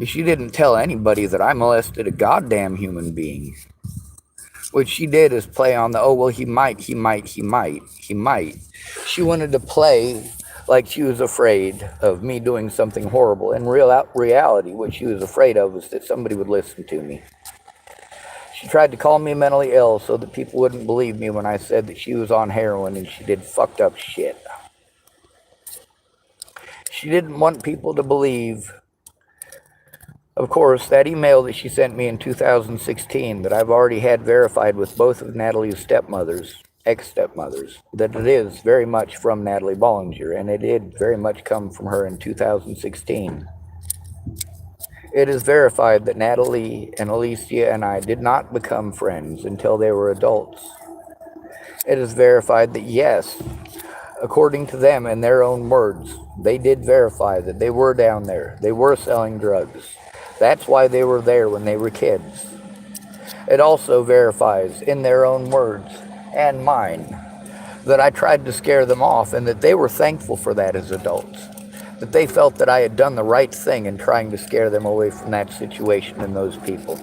She didn't tell anybody that I molested a goddamn human being. What she did is play on the, oh, well, he might. She wanted to play like she was afraid of me doing something horrible. In reality, what she was afraid of was that somebody would listen to me. She tried to call me mentally ill so that people wouldn't believe me when I said that she was on heroin and she did fucked up shit. She didn't want people to believe, of course, that email that she sent me in 2016 that I've already had verified with both of Natalie's ex-stepmothers, that it is very much from Natalie Bollinger, and it did very much come from her in 2016. It is verified that Natalie and Alicia and I did not become friends until they were adults. It is verified that, yes, according to them and their own words, they did verify that they were down there. They were selling drugs. That's why they were there when they were kids. It also verifies, in their own words and mine, that I tried to scare them off and that they were thankful for that as adults. That they felt that I had done the right thing in trying to scare them away from that situation and those people.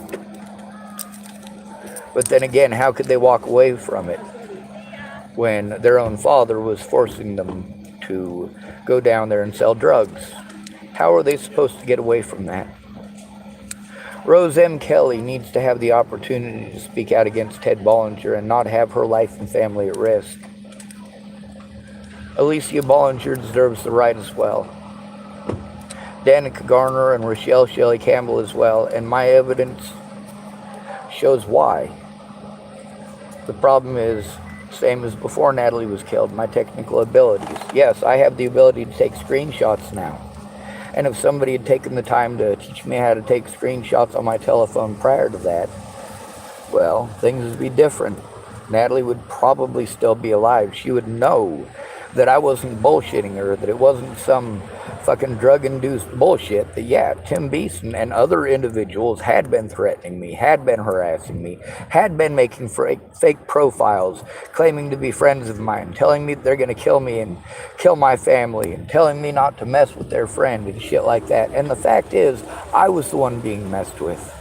But then again, how could they walk away from it when their own father was forcing them to go down there and sell drugs? How are they supposed to get away from that? Rose M. Kelly needs to have the opportunity to speak out against Ted Bollinger and not have her life and family at risk. Alicia Bollinger deserves the right as well. Danica Garner and Rochelle Shelley Campbell as well, and my evidence shows why. The problem is, same as before Natalie was killed, my technical abilities. Yes, I have the ability to take screenshots now. And if somebody had taken the time to teach me how to take screenshots on my telephone prior to that, well, things would be different. Natalie would probably still be alive. She would know that I wasn't bullshitting her, that it wasn't some fucking drug-induced bullshit, that yeah, Tim Beeson and other individuals had been threatening me, had been harassing me, had been making fake profiles, claiming to be friends of mine, telling me that they're going to kill me and kill my family, and telling me not to mess with their friend and shit like that. And the fact is, I was the one being messed with.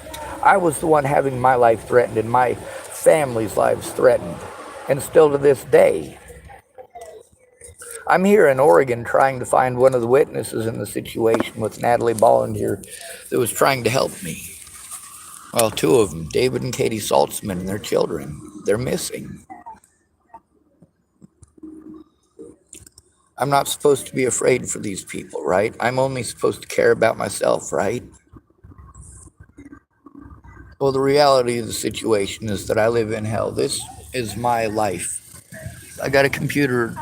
I was the one having my life threatened and my family's lives threatened. And still to this day, I'm here in Oregon trying to find one of the witnesses in the situation with Natalie Bollinger that was trying to help me. Well, two of them, David and Katie Saltzman, and their children. They're missing. I'm not supposed to be afraid for these people, right? I'm only supposed to care about myself, right? Well, the reality of the situation is that I live in hell. This is my life. I got a computer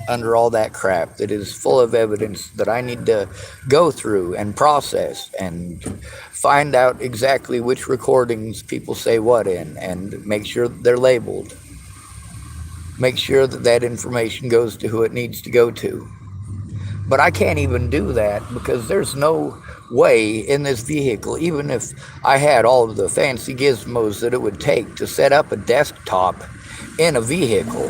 under all that crap that is full of evidence that I need to go through and process and find out exactly which recordings people say what in and make sure they're labeled. Make sure that that information goes to who it needs to go to. But I can't even do that because there's no way in this vehicle, even if I had all of the fancy gizmos that it would take to set up a desktop in a vehicle,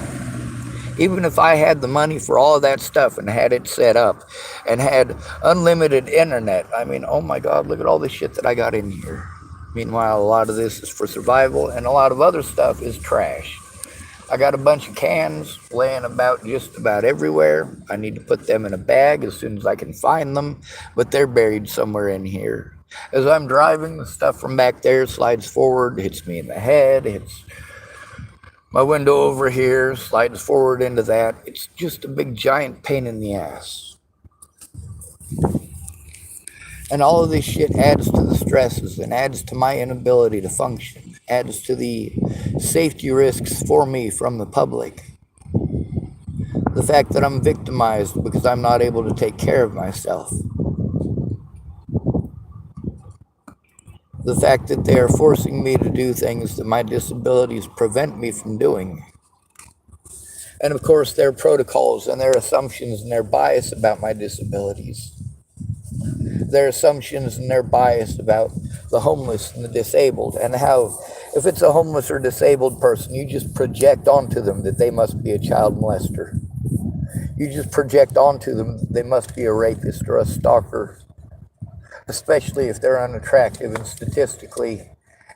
even if I had the money for all of that stuff and had it set up and had unlimited internet. I mean, oh my God, look at all the shit that I got in here. Meanwhile, a lot of this is for survival and a lot of other stuff is trash. I got a bunch of cans laying about just about everywhere. I need to put them in a bag as soon as I can find them, but they're buried somewhere in here. As I'm driving, the stuff from back there slides forward, hits me in the head, hits my window over here, slides forward into that. It's just a big giant pain in the ass. And all of this shit adds to the stresses and adds to my inability to function, adds to the safety risks for me from the public. The fact that I'm victimized because I'm not able to take care of myself. The fact that they are forcing me to do things that my disabilities prevent me from doing. And of course, their protocols and their assumptions and their bias about my disabilities. Their assumptions and their bias about the homeless and the disabled, and how if it's a homeless or disabled person, you just project onto them that they must be a child molester. You just project onto them that they must be a rapist or a stalker, especially if they're unattractive. And statistically,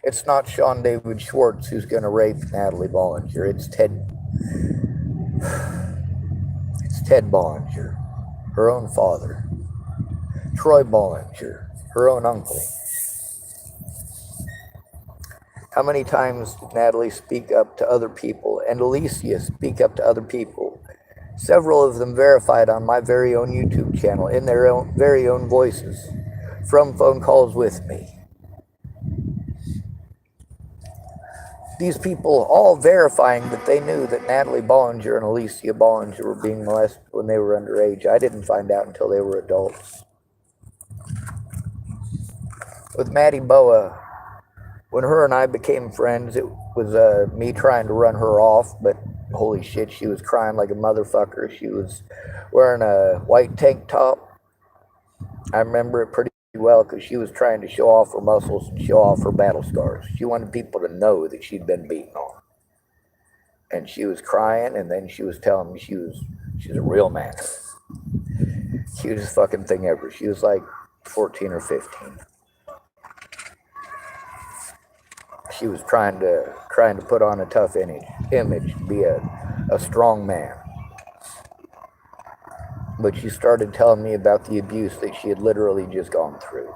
it's not Sean David Schwartz who's going to rape Natalie Bollinger. It's Ted Bollinger, her own father. Troy Bollinger, her own uncle. How many times did Natalie speak up to other people and Alicia speak up to other people? Several of them verified on my very own YouTube channel in their own very own voices from phone calls with me. These people all verifying that they knew that Natalie Bollinger and Alicia Bollinger were being molested when they were underage. I didn't find out until they were adults. With Maddie Boa, when her and I became friends, it was me trying to run her off, but holy shit, she was crying like a motherfucker. She was wearing a white tank top. I remember it pretty well because she was trying to show off her muscles and show off her battle scars. She wanted people to know that she'd been beaten on. And she was crying, and then she was telling me she's a real man. Cutest fucking thing ever. She was like 14 or 15. She was trying to put on a tough image, be a strong man. But she started telling me about the abuse that she had literally just gone through.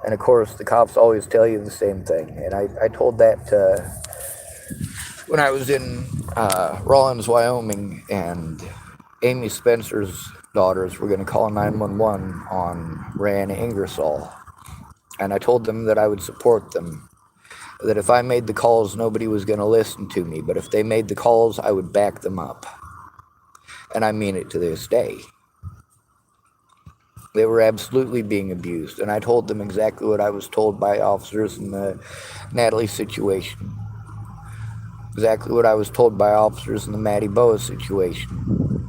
And of course, the cops always tell you the same thing. And I told that when I was in Rawlins, Wyoming, and Amy Spencer's daughters were going to call 911 on Ryan Ingersoll. And I told them that I would support them. That if I made the calls, nobody was going to listen to me. But if they made the calls, I would back them up. And I mean it to this day. They were absolutely being abused. And I told them exactly what I was told by officers in the Natalie situation. Exactly what I was told by officers in the Maddie Boa situation.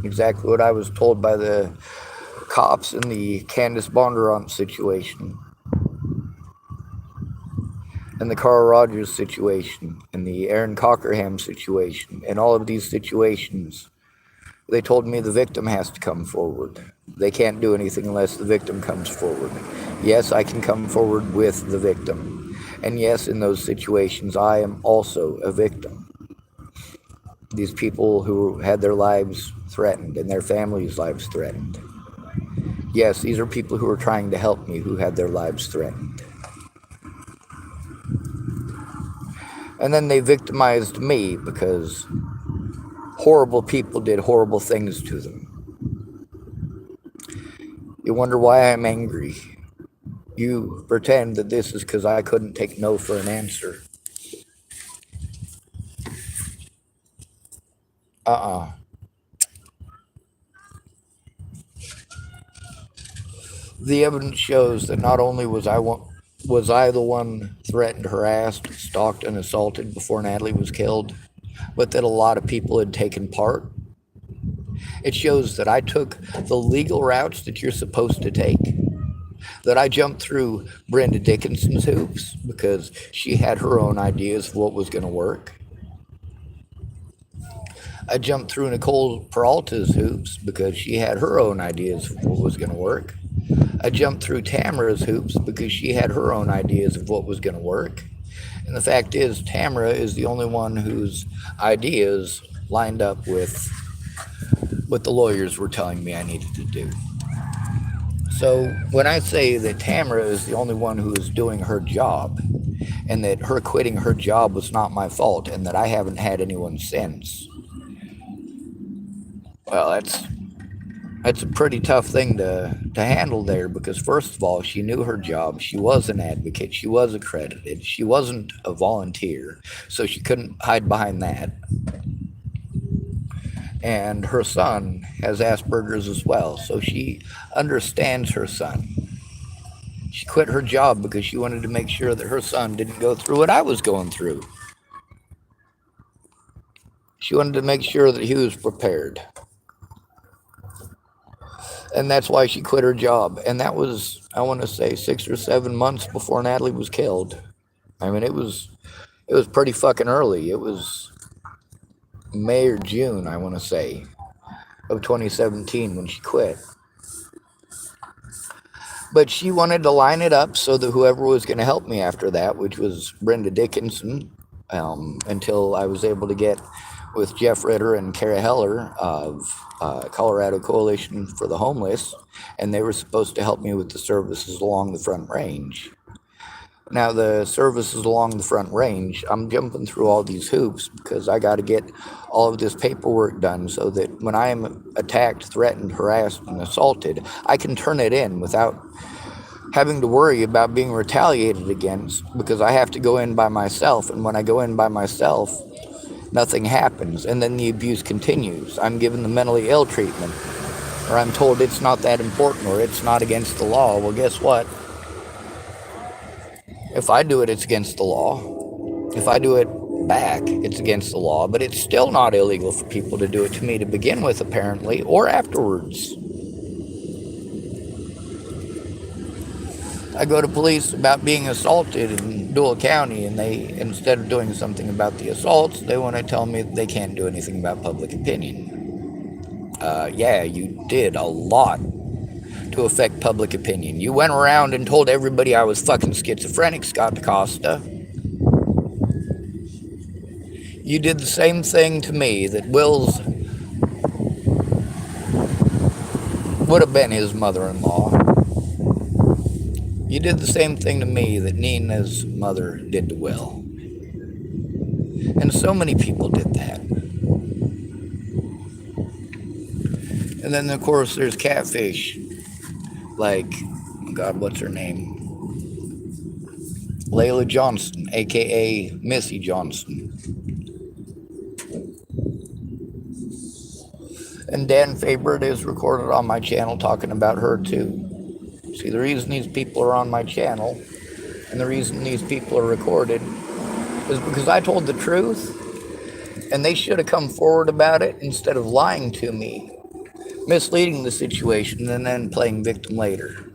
Exactly what I was told by the cops in the Candace Bondurant situation. And the Carl Rogers situation, and the Aaron Cockerham situation, and all of these situations, they told me the victim has to come forward. They can't do anything unless the victim comes forward. Yes, I can come forward with the victim. And yes, in those situations, I am also a victim. These people who had their lives threatened and their families' lives threatened. Yes, these are people who are trying to help me who had their lives threatened. And then they victimized me because horrible people did horrible things to them. You wonder why I'm angry. You pretend that this is because I couldn't take no for an answer. Uh-uh. The evidence shows that not only was I the one threatened, harassed, stalked, and assaulted before Natalie was killed, but that a lot of people had taken part. It shows that I took the legal routes that you're supposed to take, that I jumped through Brenda Dickinson's hoops because she had her own ideas of what was going to work. I jumped through Nicole Peralta's hoops because she had her own ideas of what was going to work. I jumped through Tamara's hoops because she had her own ideas of what was going to work. And the fact is, Tamara is the only one whose ideas lined up with what the lawyers were telling me I needed to do. So when I say that Tamara is the only one who is doing her job, and that her quitting her job was not my fault, and that I haven't had anyone since, well, that's a pretty tough thing to handle there, because first of all, she knew her job. She was an advocate. She was accredited. She wasn't a volunteer, so she couldn't hide behind that. And her son has Asperger's as well, so she understands her son. She quit her job because she wanted to make sure that her son didn't go through what I was going through. She wanted to make sure that he was prepared. And that's why she quit her job. And that was, I want to say, 6 or 7 months before Natalie was killed. I mean, it was pretty fucking early. It was May or June, I want to say, of 2017 when she quit. But she wanted to line it up so that whoever was going to help me after that, which was Brenda Dickinson, until I was able to get with Jeff Ritter and Kara Heller of Colorado Coalition for the Homeless, and they were supposed to help me with the services along the Front Range. Now, the services along the Front Range, I'm jumping through all these hoops because I got to get all of this paperwork done so that when I am attacked, threatened, harassed, and assaulted, I can turn it in without having to worry about being retaliated against, because I have to go in by myself. And when I go in by myself, nothing happens, and then the abuse continues. I'm given the mentally ill treatment, or I'm told it's not that important, or it's not against the law. Well, guess what? If I do it, it's against the law. If I do it back, it's against the law, but it's still not illegal for people to do it to me to begin with, apparently, or afterwards. I go to police about being assaulted in Dual County, and they, instead of doing something about the assaults, they want to tell me that they can't do anything about public opinion. Yeah, you did a lot to affect public opinion. You went around and told everybody I was fucking schizophrenic, Scott DaCosta. You did the same thing to me that Will's would have been his mother-in-law. You did the same thing to me that Nina's mother did to Will. And so many people did that. And then, of course, there's catfish. Like, God, what's her name? Layla Johnson, a.k.a. Missy Johnson. And Dan Favorite is recorded on my channel talking about her, too. See, the reason these people are on my channel and the reason these people are recorded is because I told the truth, and they should have come forward about it instead of lying to me, misleading the situation, and then playing victim later.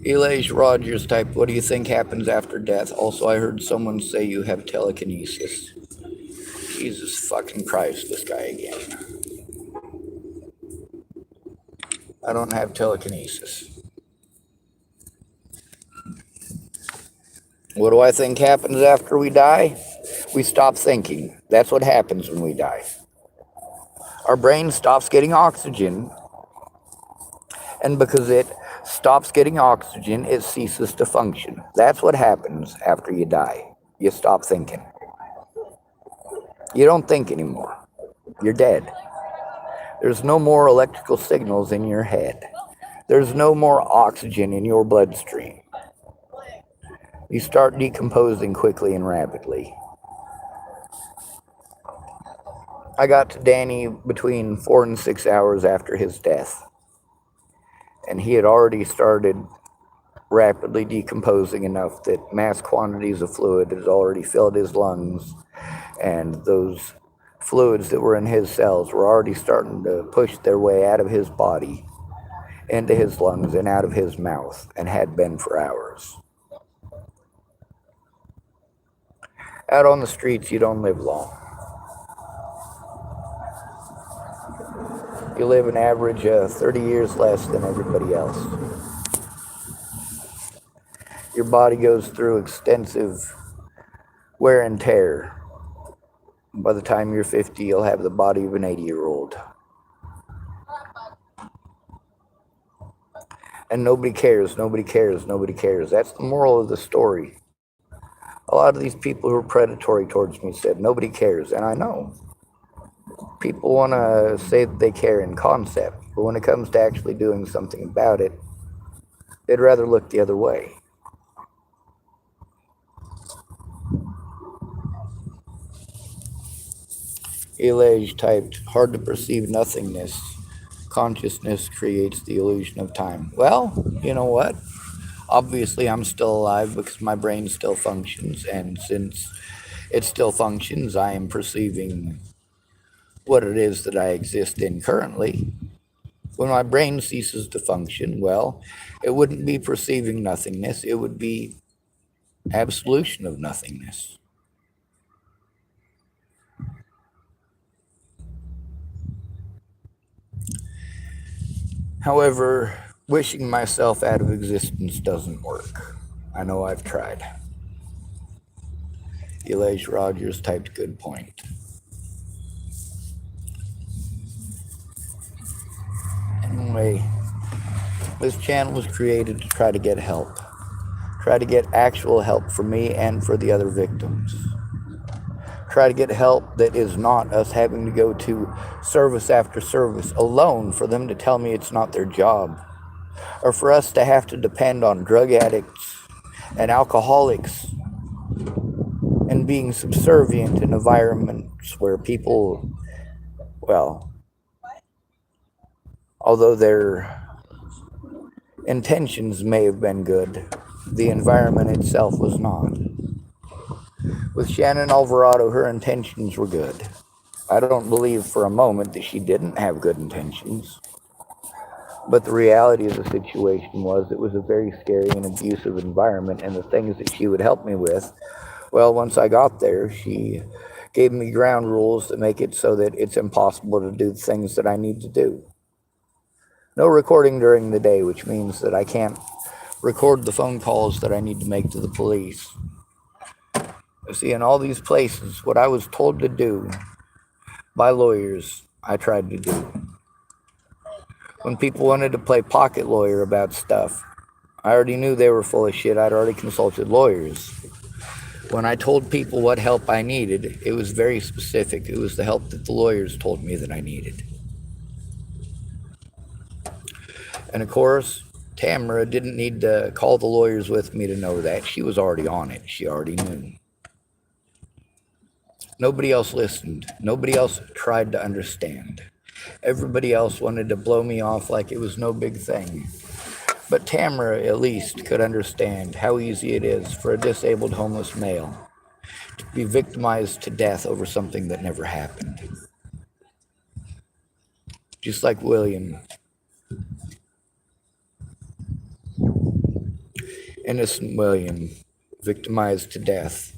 Elage Rogers typed, "What do you think happens after death? Also, I heard someone say you have telekinesis." Jesus fucking Christ, this guy again. I don't have telekinesis. What do I think happens after we die? We stop thinking. That's what happens when we die. Our brain stops getting oxygen, and because it stops getting oxygen, it ceases to function. That's what happens after you die. You stop thinking. You don't think anymore. You're dead. There's no more electrical signals in your head. There's no more oxygen in your bloodstream. You start decomposing quickly and rapidly. I got to Danny between 4 and 6 hours after his death, and he had already started rapidly decomposing enough that mass quantities of fluid had already filled his lungs, and those fluids that were in his cells were already starting to push their way out of his body, into his lungs, and out of his mouth, and had been for hours. Out on the streets, you don't live long. You live an average 30 years less than everybody else. Your body goes through extensive wear and tear. By the time you're 50, you'll have the body of an 80-year-old. And nobody cares, nobody cares, nobody cares. That's the moral of the story. A lot of these people who are predatory towards me said, nobody cares. And I know. People want to say that they care in concept, but when it comes to actually doing something about it, they'd rather look the other way. Elage typed, hard to perceive nothingness. Consciousness creates the illusion of time. Well, you know what? Obviously, I'm still alive because my brain still functions, and since it still functions, I am perceiving what it is that I exist in currently. When my brain ceases to function, well, it wouldn't be perceiving nothingness, it would be absolution of nothingness. However, wishing myself out of existence doesn't work. I know I've tried. Elijah Rogers typed good point. Anyway, this channel was created to try to get help. Try to get actual help for me and for the other victims. Try to get help that is not us having to go to service after service alone for them to tell me it's not their job. Or for us to have to depend on drug addicts and alcoholics and being subservient in environments where people, well, although their intentions may have been good, the environment itself was not. With Shannon Alvarado, her intentions were good. I don't believe for a moment that she didn't have good intentions. But the reality of the situation was it was a very scary and abusive environment, and the things that she would help me with, well, once I got there, she gave me ground rules that make it so that it's impossible to do the things that I need to do. No recording during the day, which means that I can't record the phone calls that I need to make to the police. You see, in all these places, what I was told to do by lawyers, I tried to do. When people wanted to play pocket lawyer about stuff, I already knew they were full of shit. I'd already consulted lawyers. When I told people what help I needed, it was very specific. It was the help that the lawyers told me that I needed. And of course, Tamara didn't need to call the lawyers with me to know that. She was already on it. She already knew. Nobody else listened. Nobody else tried to understand. Everybody else wanted to blow me off like it was no big thing. But Tamara, at least, could understand how easy it is for a disabled homeless male to be victimized to death over something that never happened. Just like William. Innocent William, victimized to death.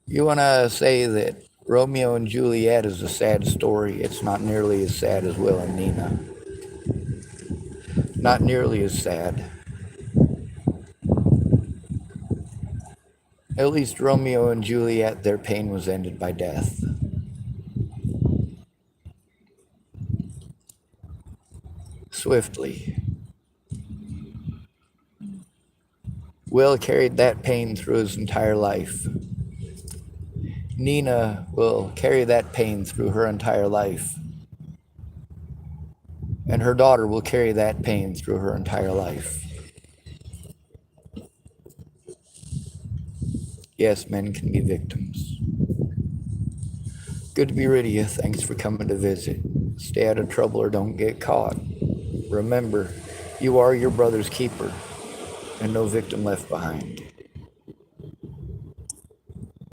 You want to say that Romeo and Juliet is a sad story? It's not nearly as sad as Will and Nina. Not nearly as sad. At least Romeo and Juliet, their pain was ended by death. Swiftly. Will carried that pain through his entire life. Nina will carry that pain through her entire life. And her daughter will carry that pain through her entire life. Yes, men can be victims. Good to be rid of you. Thanks for coming to visit. Stay out of trouble or don't get caught. Remember, you are your brother's keeper, and no victim left behind.